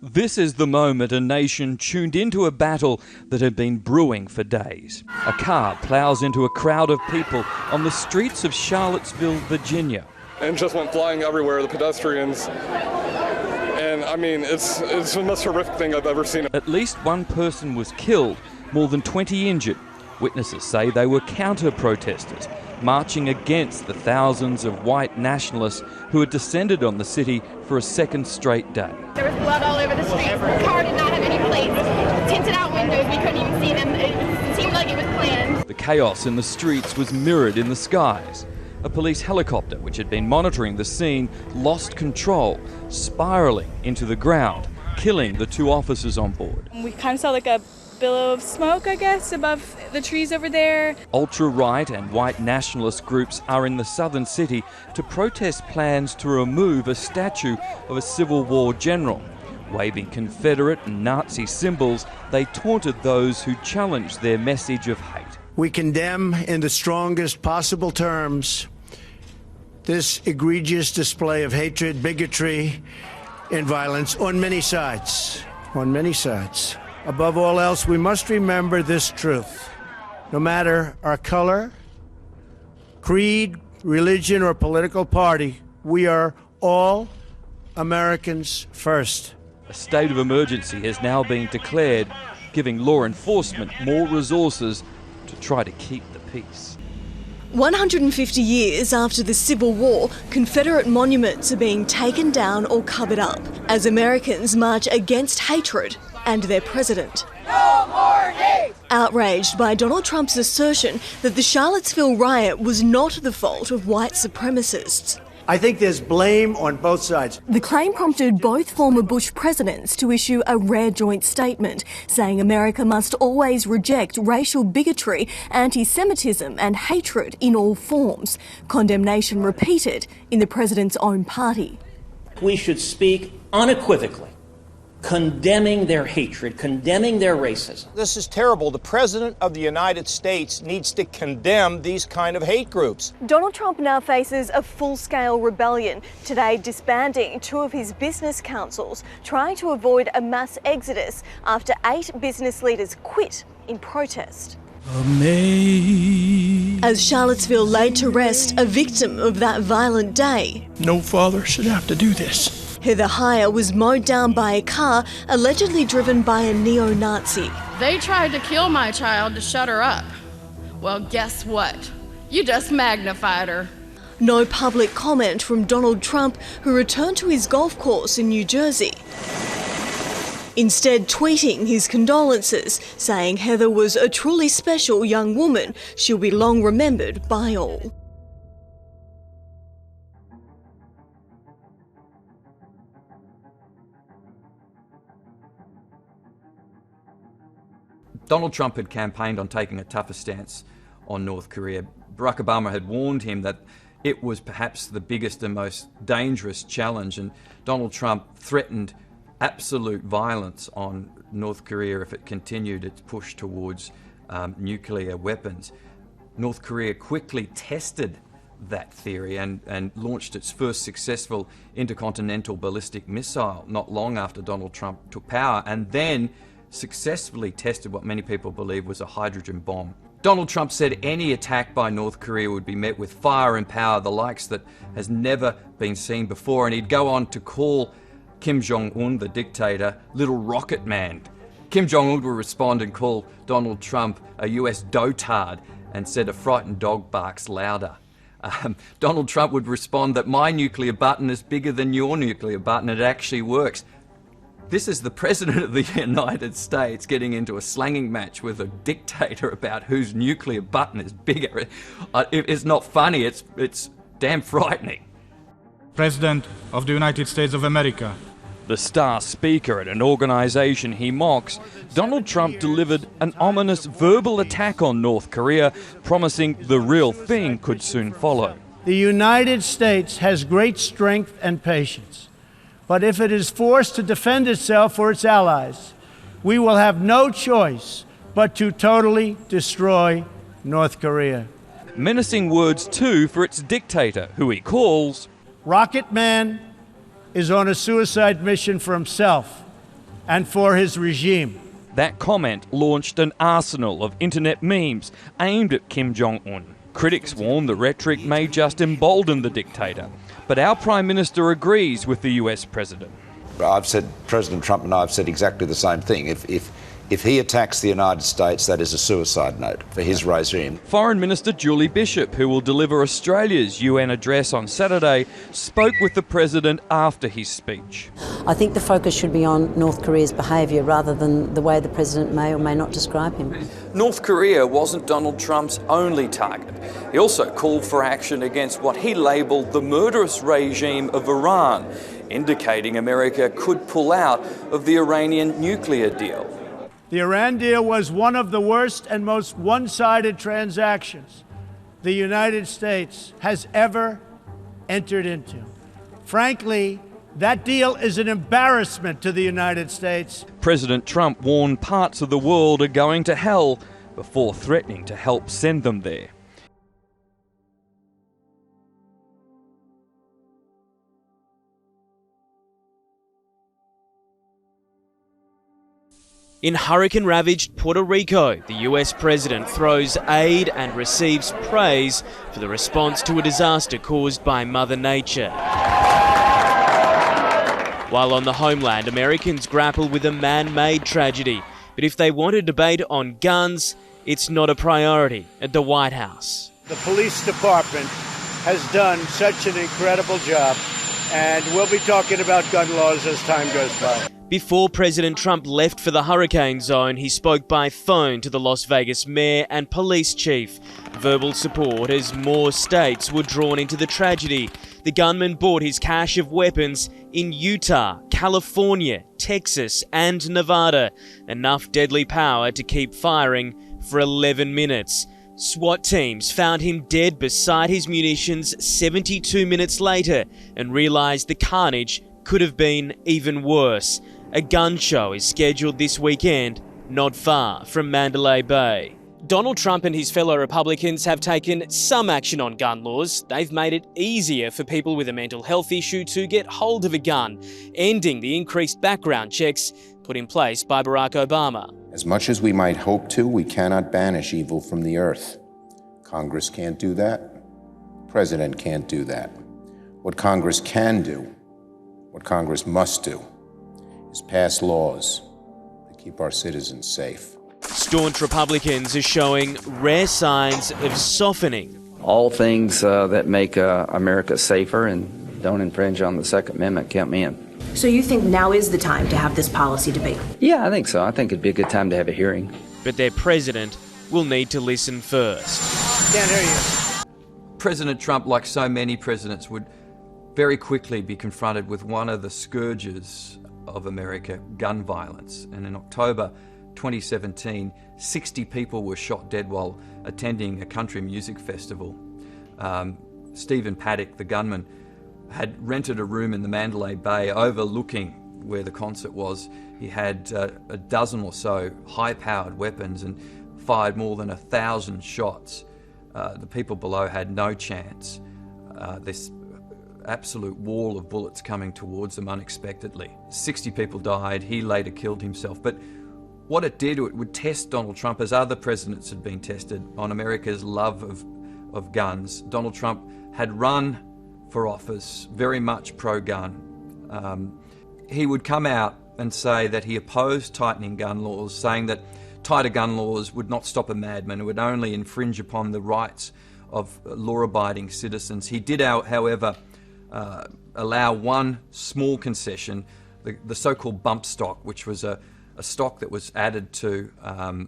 This is the moment a nation tuned into a battle that had been brewing for days. A car plows into a crowd of people on the streets of Charlottesville, Virginia. And just went flying everywhere, the pedestrians. And I mean, it's the most horrific thing I've ever seen. At least one person was killed, more than 20 injured. Witnesses say they were counter-protesters, marching against the thousands of white nationalists who had descended on the city for a second straight day. There was blood all over the streets. The car did not have any plates. Tinted out windows, we couldn't even see them. It seemed like it was planned. The chaos in the streets was mirrored in the skies. A police helicopter, which had been monitoring the scene, lost control, spiralling into the ground, killing the 2 officers on board. We kind of saw like a billow of smoke, I guess, above the trees over there. Ultra-right and white nationalist groups are in the southern city to protest plans to remove a statue of a Civil War general. Waving Confederate and Nazi symbols, they taunted those who challenged their message of hate. We condemn in the strongest possible terms this egregious display of hatred, bigotry, and violence on many sides. On many sides. Above all else, we must remember this truth. No matter our color, creed, religion, or political party, we are all Americans first. A state of emergency has now been declared, giving law enforcement more resources to try to keep the peace. 150 years after the Civil War, Confederate monuments are being taken down or covered up as Americans march against hatred and their president. No more hate! Outraged by Donald Trump's assertion that the Charlottesville riot was not the fault of white supremacists. I think there's blame on both sides. The claim prompted both former Bush presidents to issue a rare joint statement saying America must always reject racial bigotry, anti-Semitism and hatred in all forms. Condemnation repeated in the president's own party. We should speak unequivocally, condemning their hatred, condemning their racism. This is terrible. The President of the United States needs to condemn these kind of hate groups. Donald Trump now faces a full-scale rebellion, today disbanding 2 of his business councils, trying to avoid a mass exodus after 8 business leaders quit in protest. As Charlottesville laid to rest a victim of that violent day. No father should have to do this. Heather Heyer was mowed down by a car allegedly driven by a neo-Nazi. They tried to kill my child to shut her up. Well, guess what? You just magnified her. No public comment from Donald Trump, who returned to his golf course in New Jersey. Instead tweeting his condolences, saying Heather was a truly special young woman. She'll be long remembered by all. Donald Trump had campaigned on taking a tougher stance on North Korea. Barack Obama had warned him that it was perhaps the biggest and most dangerous challenge, and Donald Trump threatened absolute violence on North Korea if it continued its push towards nuclear weapons. North Korea quickly tested that theory and launched its first successful intercontinental ballistic missile not long after Donald Trump took power, and then successfully tested what many people believe was a hydrogen bomb. Donald Trump said any attack by North Korea would be met with fire and power, the likes that has never been seen before, and he'd go on to call Kim Jong-un, the dictator, Little Rocket Man. Kim Jong-un would respond and call Donald Trump a US dotard and said a frightened dog barks louder. Donald Trump would respond that my nuclear button is bigger than your nuclear button, it actually works. This is the President of the United States getting into a slanging match with a dictator about whose nuclear button is bigger. It's not funny, it's damn frightening. President of the United States of America. The star speaker at an organisation he mocks, Donald Trump delivered an ominous verbal attack on North Korea, promising the real thing could soon follow. The United States has great strength and patience. But if it is forced to defend itself or its allies, we will have no choice but to totally destroy North Korea. Menacing words too for its dictator, who he calls Rocket Man is on a suicide mission for himself and for his regime. That comment launched an arsenal of internet memes aimed at Kim Jong-un. Critics warn the rhetoric may just embolden the dictator. But our Prime Minister agrees with the US President. President Trump and I have said exactly the same thing. If he attacks the United States, that is a suicide note for his regime. Foreign Minister Julie Bishop, who will deliver Australia's UN address on Saturday, spoke with the President after his speech. I think the focus should be on North Korea's behaviour rather than the way the President may or may not describe him. North Korea wasn't Donald Trump's only target. He also called for action against what he labelled the murderous regime of Iran, indicating America could pull out of the Iranian nuclear deal. The Iran deal was one of the worst and most one-sided transactions the United States has ever entered into. Frankly, that deal is an embarrassment to the United States. President Trump warned parts of the world are going to hell before threatening to help send them there. In hurricane-ravaged Puerto Rico, the US president throws aid and receives praise for the response to a disaster caused by Mother Nature. While on the homeland, Americans grapple with a man-made tragedy. But if they want a debate on guns, it's not a priority at the White House. The police department has done such an incredible job, and we'll be talking about gun laws as time goes by. Before President Trump left for the hurricane zone, he spoke by phone to the Las Vegas mayor and police chief. Verbal support as more states were drawn into the tragedy. The gunman bought his cache of weapons in Utah, California, Texas, and Nevada. Enough deadly power to keep firing for 11 minutes. SWAT teams found him dead beside his munitions 72 minutes later and realized the carnage could have been even worse. A gun show is scheduled this weekend, not far from Mandalay Bay. Donald Trump and his fellow Republicans have taken some action on gun laws. They've made it easier for people with a mental health issue to get hold of a gun, ending the increased background checks put in place by Barack Obama. As much as we might hope to, we cannot banish evil from the earth. Congress can't do that. The President can't do that. What Congress can do, what Congress must do, is pass laws that keep our citizens safe. Staunch Republicans are showing rare signs of softening. All things that make America safer and don't infringe on the Second Amendment count me in. So you think now is the time to have this policy debate? Yeah, I think so. I think it'd be a good time to have a hearing. But their president will need to listen first. Can't hear you. President Trump, like so many presidents, would very quickly be confronted with one of the scourges of America, gun violence. And in October 2017, 60 people were shot dead while attending a country music festival. Stephen Paddock, the gunman, had rented a room in the Mandalay Bay overlooking where the concert was. He had a dozen or so high-powered weapons and fired more than 1,000 shots. The people below had no chance. This absolute wall of bullets coming towards them unexpectedly. 60 people died. He later killed himself. But what it did, it would test Donald Trump, as other presidents had been tested, on America's love of guns. Donald Trump had run for office, very much pro-gun. He would come out and say that he opposed tightening gun laws, saying that tighter gun laws would not stop a madman. It would only infringe upon the rights of law-abiding citizens. He did, however, allow one small concession, the so-called bump stock, which was a stock that was added to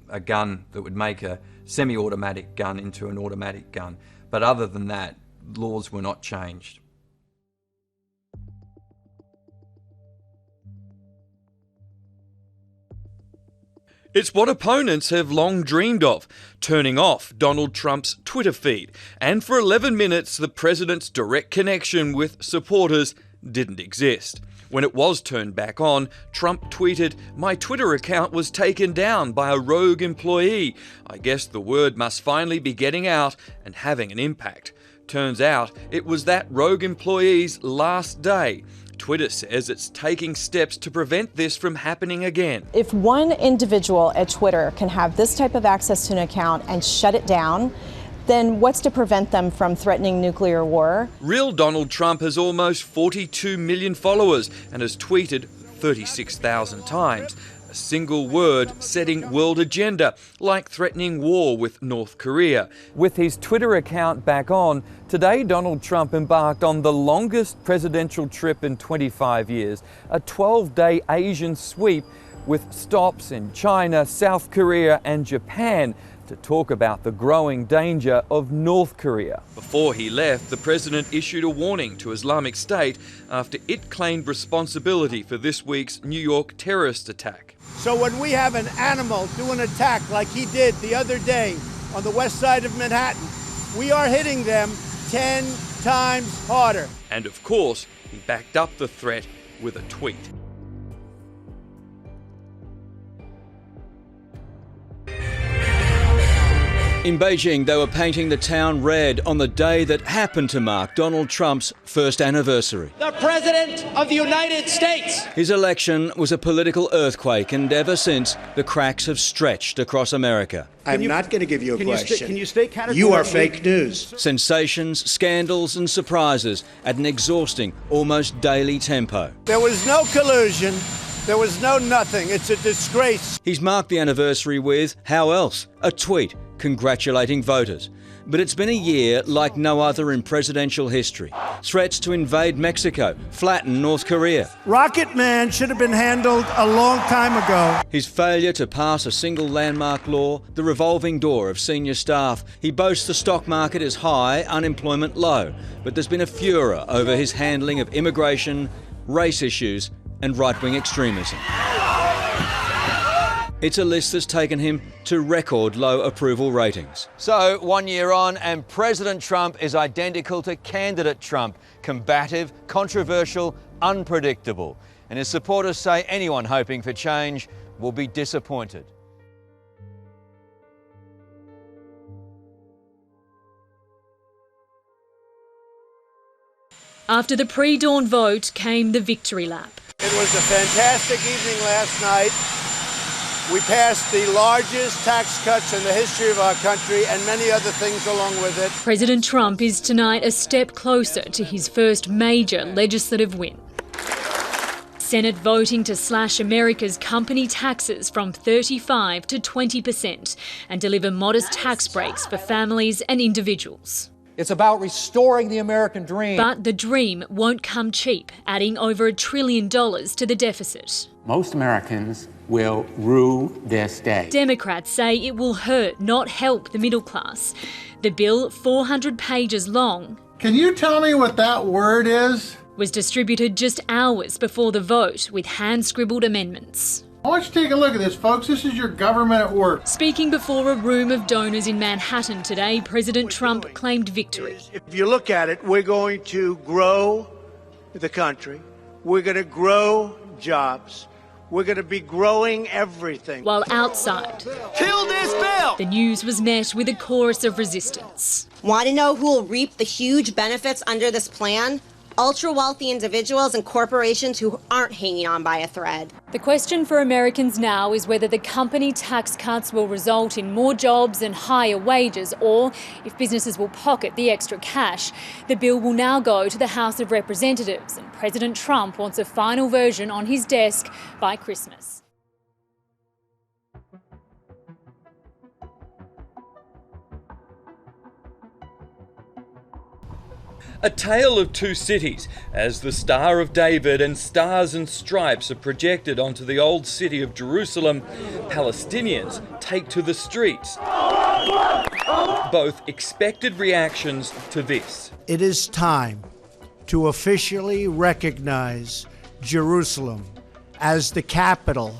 a gun that would make a semi-automatic gun into an automatic gun. But other than that, laws were not changed. It's what opponents have long dreamed of, turning off Donald Trump's Twitter feed. And for 11 minutes, the president's direct connection with supporters didn't exist. When it was turned back on, Trump tweeted, "My Twitter account was taken down by a rogue employee. I guess the word must finally be getting out and having an impact." Turns out it was that rogue employee's last day. Twitter says it's taking steps to prevent this from happening again. If one individual at Twitter can have this type of access to an account and shut it down, then what's to prevent them from threatening nuclear war? Real Donald Trump has almost 42 million followers and has tweeted 36,000 times. A single word setting world agenda, like threatening war with North Korea. With his Twitter account back on, today Donald Trump embarked on the longest presidential trip in 25 years, a 12-day Asian sweep with stops in China, South Korea and Japan to talk about the growing danger of North Korea. Before he left, the president issued a warning to Islamic State after it claimed responsibility for this week's New York terrorist attack. So when we have an animal do an attack like he did the other day on the west side of Manhattan, we are hitting them 10 times harder. And of course, he backed up the threat with a tweet. In Beijing, they were painting the town red on the day that happened to mark Donald Trump's first anniversary. The President of the United States! His election was a political earthquake, and ever since, the cracks have stretched across America. I'm not going to give you a question. Can you stay categorically? You are fake news. Sensations, scandals and surprises at an exhausting, almost daily tempo. There was no collusion. There was no nothing. It's a disgrace. He's marked the anniversary with, how else? A tweet congratulating voters. But it's been a year like no other in presidential history. Threats to invade Mexico, flatten North Korea. Rocket Man should have been handled a long time ago. His failure to pass a single landmark law, the revolving door of senior staff. He boasts the stock market is high, unemployment low. But there's been a furor over his handling of immigration, race issues and right-wing extremism. It's a list that's taken him to record low approval ratings. So, 1 year on, and President Trump is identical to candidate Trump. Combative, controversial, unpredictable. And his supporters say anyone hoping for change will be disappointed. After the pre-dawn vote came the victory lap. It was a fantastic evening last night. We passed the largest tax cuts in the history of our country and many other things along with it. President Trump is tonight a step closer to his first major legislative win. Senate voting to slash America's company taxes from 35% to 20% and deliver modest tax breaks for families and individuals. It's about restoring the American dream. But the dream won't come cheap, adding over $1 trillion to the deficit. Most Americans will rue this day. Democrats say it will hurt, not help the middle class. The bill, 400 pages long. Can you tell me what that word is? Was distributed just hours before the vote with hand-scribbled amendments. I want you to take a look at this, folks. This is your government at work. Speaking before a room of donors in Manhattan today, President Trump claimed victory. If you look at it, we're going to grow the country. We're going to grow jobs. We're going to be growing everything. While outside, kill this bill! The news was met with a chorus of resistance. Want to know who will reap the huge benefits under this plan? Ultra-wealthy individuals and corporations who aren't hanging on by a thread. The question for Americans now is whether the company tax cuts will result in more jobs and higher wages, or if businesses will pocket the extra cash. The bill will now go to the House of Representatives, and President Trump wants a final version on his desk by Christmas. A tale of two cities, as the Star of David and Stars and Stripes are projected onto the old city of Jerusalem, Palestinians take to the streets. Both expected reactions to this. It is time to officially recognize Jerusalem as the capital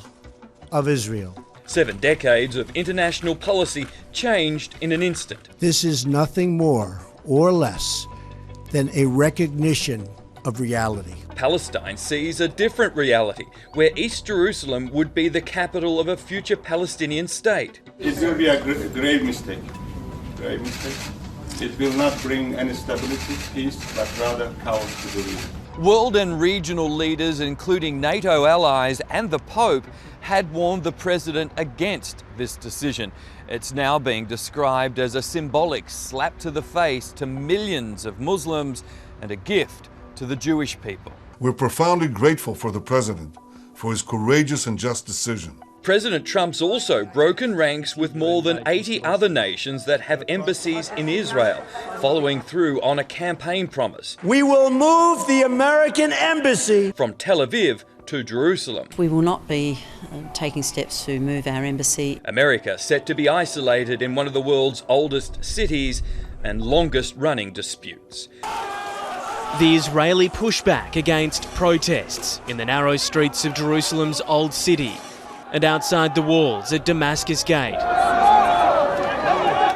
of Israel. 7 decades of international policy changed in an instant. This is nothing more or less than a recognition of reality. Palestine sees a different reality, where East Jerusalem would be the capital of a future Palestinian state. It's going to be a grave mistake. Grave mistake. It will not bring any stability, peace, but rather chaos to the region. World and regional leaders, including NATO allies and the Pope, had warned the president against this decision. It's now being described as a symbolic slap to the face to millions of Muslims and a gift to the Jewish people. We're profoundly grateful for the president for his courageous and just decision. President Trump's also broken ranks with more than 80 other nations that have embassies in Israel, following through on a campaign promise. We will move the American embassy From Tel Aviv to Jerusalem. We will not be taking steps to move our embassy. America set to be isolated in one of the world's oldest cities and longest running disputes. The Israeli pushback against protests in the narrow streets of Jerusalem's Old City and outside the walls at Damascus Gate.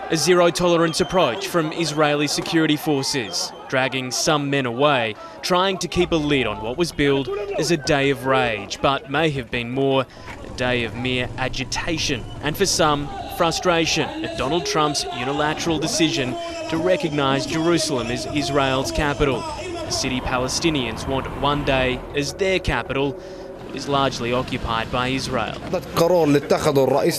A zero-tolerance approach from Israeli security forces, dragging some men away, trying to keep a lid on what was billed as a day of rage, but may have been more a day of mere agitation, and for some, frustration at Donald Trump's unilateral decision to recognise Jerusalem as Israel's capital, a city Palestinians want one day as their capital, is largely occupied by Israel.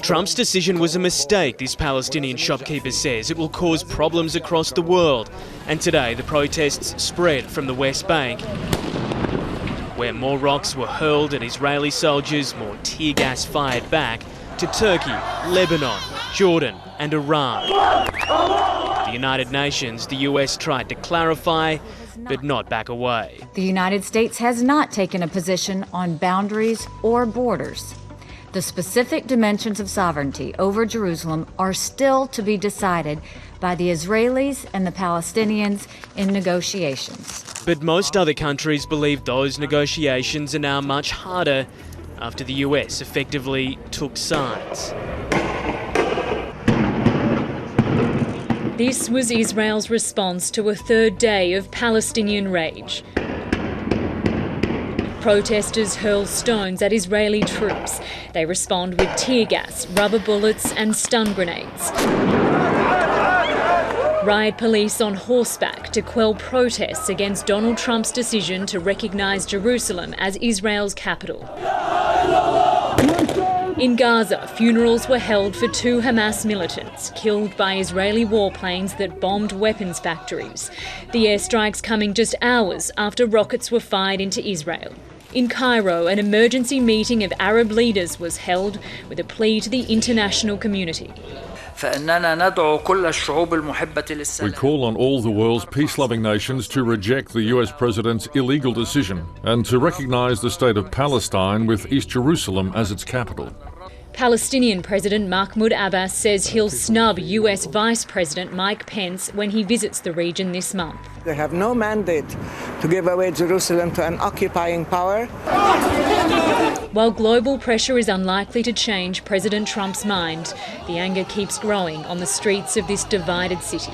Trump's decision was a mistake, this Palestinian shopkeeper says. It will cause problems across the world. And today the protests spread from the West Bank, where more rocks were hurled at Israeli soldiers, more tear gas fired back, to Turkey, Lebanon, Jordan and Iran. At the United Nations, the US tried to clarify, but not back away. The United States has not taken a position on boundaries or borders. The specific dimensions of sovereignty over Jerusalem are still to be decided by the Israelis and the Palestinians in negotiations. But most other countries believe those negotiations are now much harder after the US effectively took sides. This was Israel's response to a third day of Palestinian rage. Protesters hurl stones at Israeli troops. They respond with tear gas, rubber bullets and stun grenades. Riot police on horseback to quell protests against Donald Trump's decision to recognise Jerusalem as Israel's capital. In Gaza, funerals were held for 2 Hamas militants killed by Israeli warplanes that bombed weapons factories. The airstrikes coming just hours after rockets were fired into Israel. In Cairo, an emergency meeting of Arab leaders was held with a plea to the international community. We call on all the world's peace-loving nations to reject the US president's illegal decision and to recognise the state of Palestine with East Jerusalem as its capital. Palestinian President Mahmoud Abbas says he'll snub US Vice President Mike Pence when he visits the region this month. They have no mandate to give away Jerusalem to an occupying power. While global pressure is unlikely to change President Trump's mind, the anger keeps growing on the streets of this divided city.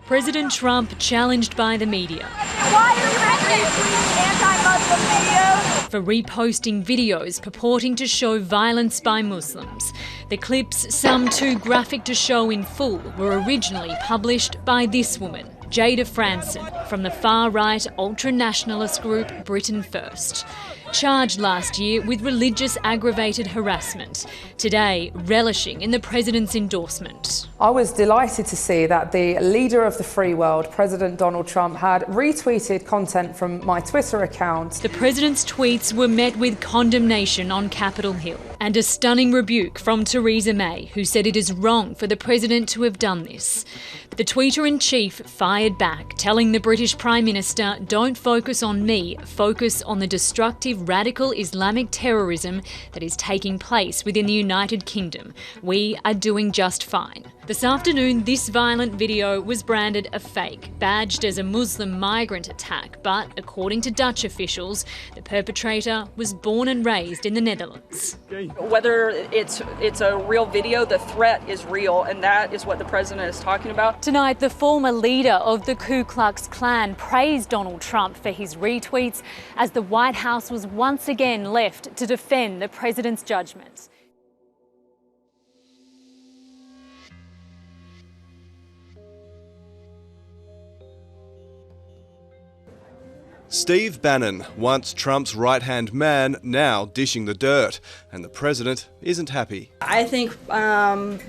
President Trump challenged by the media. Why are you making anti-Muslim videos? For reposting videos purporting to show violence by Muslims. The clips, some too graphic to show in full, were originally published by this woman, Jada Franson, from the far-right ultra-nationalist group Britain First. Charged last year with religious aggravated harassment, today relishing in the president's endorsement. I was delighted to see that the leader of the free world, President Donald Trump, had retweeted content from my Twitter account. The president's tweets were met with condemnation on Capitol Hill and a stunning rebuke from Theresa May, who said it is wrong for the president to have done this. The tweeter-in-chief fired back, telling the British Prime Minister, "Don't focus on me, focus on the destructive radical Islamic terrorism that is taking place within the United Kingdom. We are doing just fine." This afternoon, this violent video was branded a fake, badged as a Muslim migrant attack, but according to Dutch officials, the perpetrator was born and raised in the Netherlands. Whether it's a real video, the threat is real, and that is what the president is talking about. Tonight, the former leader of the Ku Klux Klan praised Donald Trump for his retweets as the White House was once again left to defend the president's judgment. Steve Bannon, once Trump's right-hand man, now dishing the dirt, and the president isn't happy. I think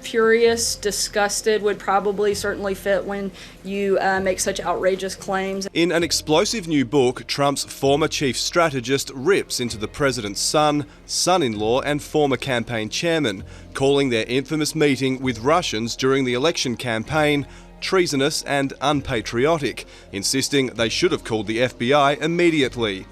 furious, disgusted would probably certainly fit when you make such outrageous claims. In an explosive new book, Trump's former chief strategist rips into the president's son, son-in-law and former campaign chairman, calling their infamous meeting with Russians during the election campaign treasonous and unpatriotic, insisting they should have called the FBI immediately.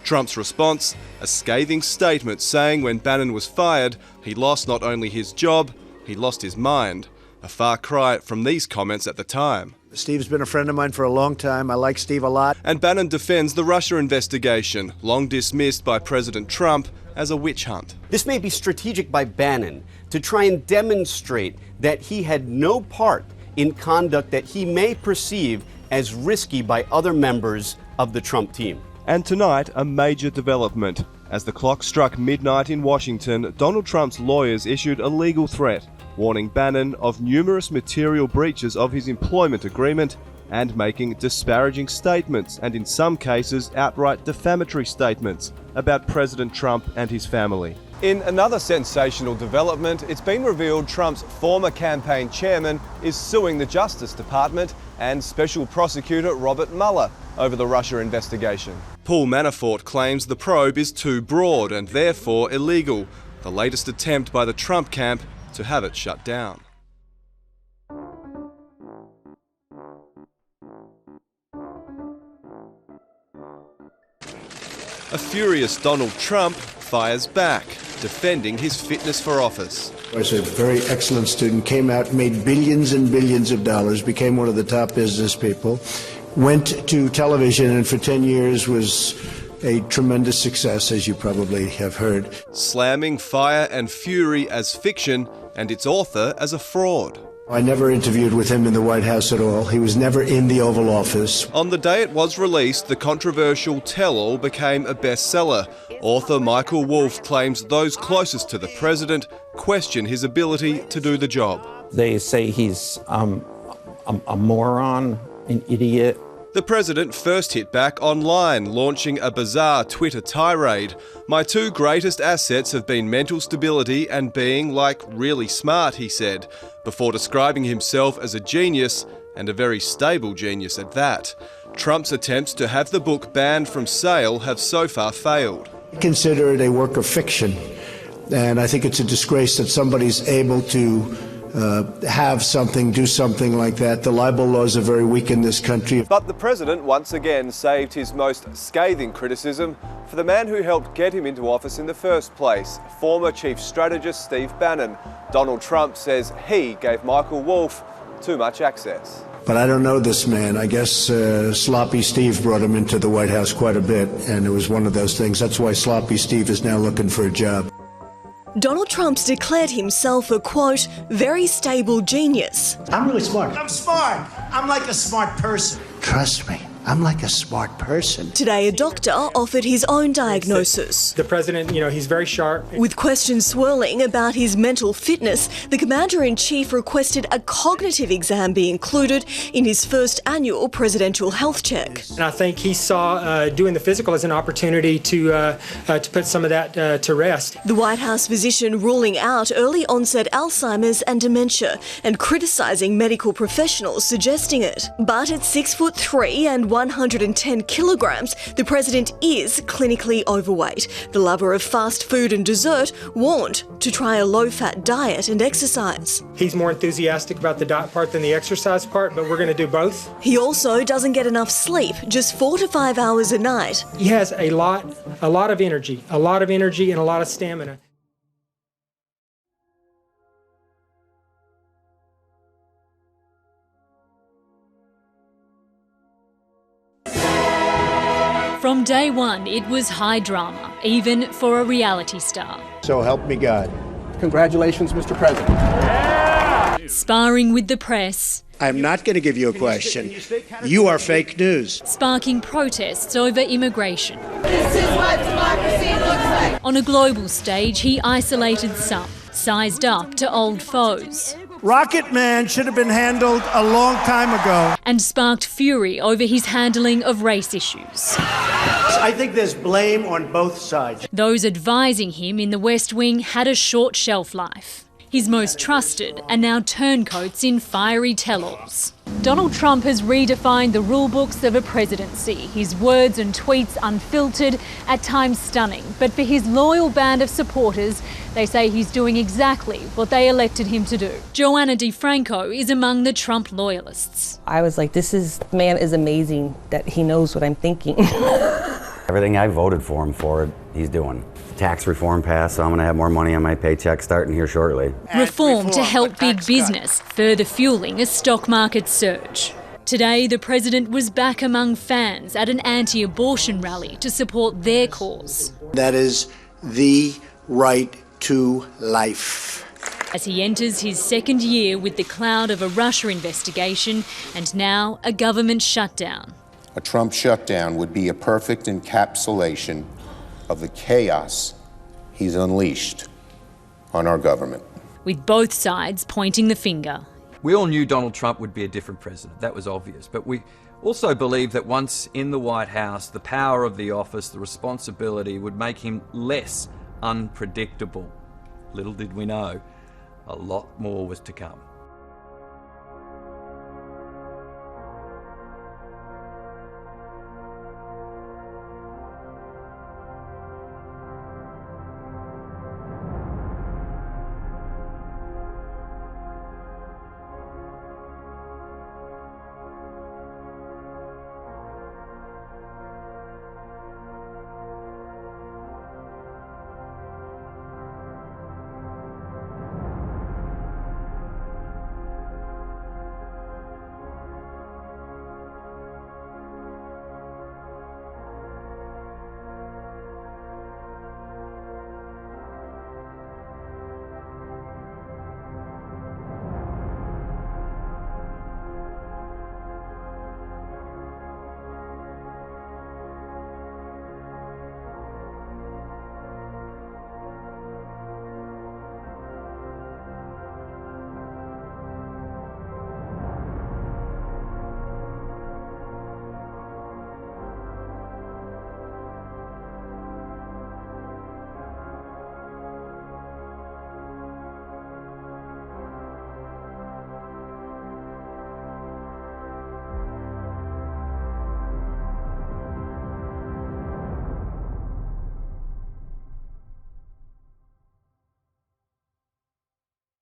Trump's response, a scathing statement saying when Bannon was fired, he lost not only his job, he lost his mind. A far cry from these comments at the time. Steve's been a friend of mine for a long time. I like Steve a lot. And Bannon defends the Russia investigation, long dismissed by President Trump as a witch hunt. This may be strategic by Bannon to try and demonstrate that he had no part in conduct that he may perceive as risky by other members of the Trump team. And tonight, a major development. As the clock struck midnight in Washington, Donald Trump's lawyers issued a legal threat, warning Bannon of numerous material breaches of his employment agreement and making disparaging statements and in some cases outright defamatory statements about President Trump and his family. In another sensational development, it's been revealed Trump's former campaign chairman is suing the Justice Department and Special Prosecutor Robert Mueller over the Russia investigation. Paul Manafort claims the probe is too broad and therefore illegal, the latest attempt by the Trump camp to have it shut down. A furious Donald Trump fires back, defending his fitness for office. I was a very excellent student, came out, made billions and billions of dollars, became one of the top business people, went to television and for 10 years was a tremendous success, as you probably have heard. Slamming Fire and Fury as fiction and its author as a fraud. I never interviewed with him in the White House at all. He was never in the Oval Office. On the day it was released, the controversial tell-all became a bestseller. Author Michael Wolff claims those closest to the president question his ability to do the job. They say he's a moron, an idiot. The president first hit back online, launching a bizarre Twitter tirade. My two greatest assets have been mental stability and being, really smart, he said, before describing himself as a genius, and a very stable genius at that. Trump's attempts to have the book banned from sale have so far failed. I consider it a work of fiction, and I think it's a disgrace that somebody's able to have something, do something like that. The libel laws are very weak in this country. But the president once again saved his most scathing criticism for the man who helped get him into office in the first place, former chief strategist Steve Bannon. Donald Trump says he gave Michael Wolff too much access. But I don't know this man. I guess Sloppy Steve brought him into the White House quite a bit, and it was one of those things. That's why Sloppy Steve is now looking for a job. Donald Trump's declared himself a, quote, very stable genius. I'm really smart. I'm smart. I'm like a smart person. Trust me, I'm like a smart person. Today, a doctor offered his own diagnosis. The president, he's very sharp. With questions swirling about his mental fitness, the commander-in-chief requested a cognitive exam be included in his first annual presidential health check. And I think he saw doing the physical as an opportunity to put some of that to rest. The White House physician ruling out early-onset Alzheimer's and dementia and criticising medical professionals suggesting it. But at 6'3" and 110 kilograms, the president is clinically overweight. The lover of fast food and dessert warned to try a low-fat diet and exercise. He's more enthusiastic about the diet part than the exercise part, but we're going to do both. He also doesn't get enough sleep, just 4 to 5 hours a night. He has a lot of energy and a lot of stamina. From day one, it was high drama, even for a reality star. So help me God. Congratulations, Mr. President. Yeah! Sparring with the press. I'm not going to give you a question. You are fake news. Sparking protests over immigration. This is what democracy looks like. On a global stage, he isolated some, sized up to old foes. Rocket Man should have been handled a long time ago. And sparked fury over his handling of race issues. I think there's blame on both sides. Those advising him in the West Wing had a short shelf life. His most trusted are now turncoats in fiery tell-alls. Donald Trump has redefined the rule books of a presidency. His words and tweets unfiltered, at times stunning. But for his loyal band of supporters, they say he's doing exactly what they elected him to do. Joanna DeFranco is among the Trump loyalists. I was like, this man is amazing that he knows what I'm thinking. Everything I voted for him for, he's doing. Tax reform passed, so I'm going to have more money on my paycheck starting here shortly. Reform to help big business, further fueling a stock market surge. Today, the president was back among fans at an anti-abortion rally to support their cause. That is the right to life. As he enters his second year with the cloud of a Russia investigation and now a government shutdown. A Trump shutdown would be a perfect encapsulation of the chaos he's unleashed on our government. With both sides pointing the finger. We all knew Donald Trump would be a different president. That was obvious. But we also believed that once in the White House, the power of the office, the responsibility would make him less unpredictable. Little did we know, a lot more was to come.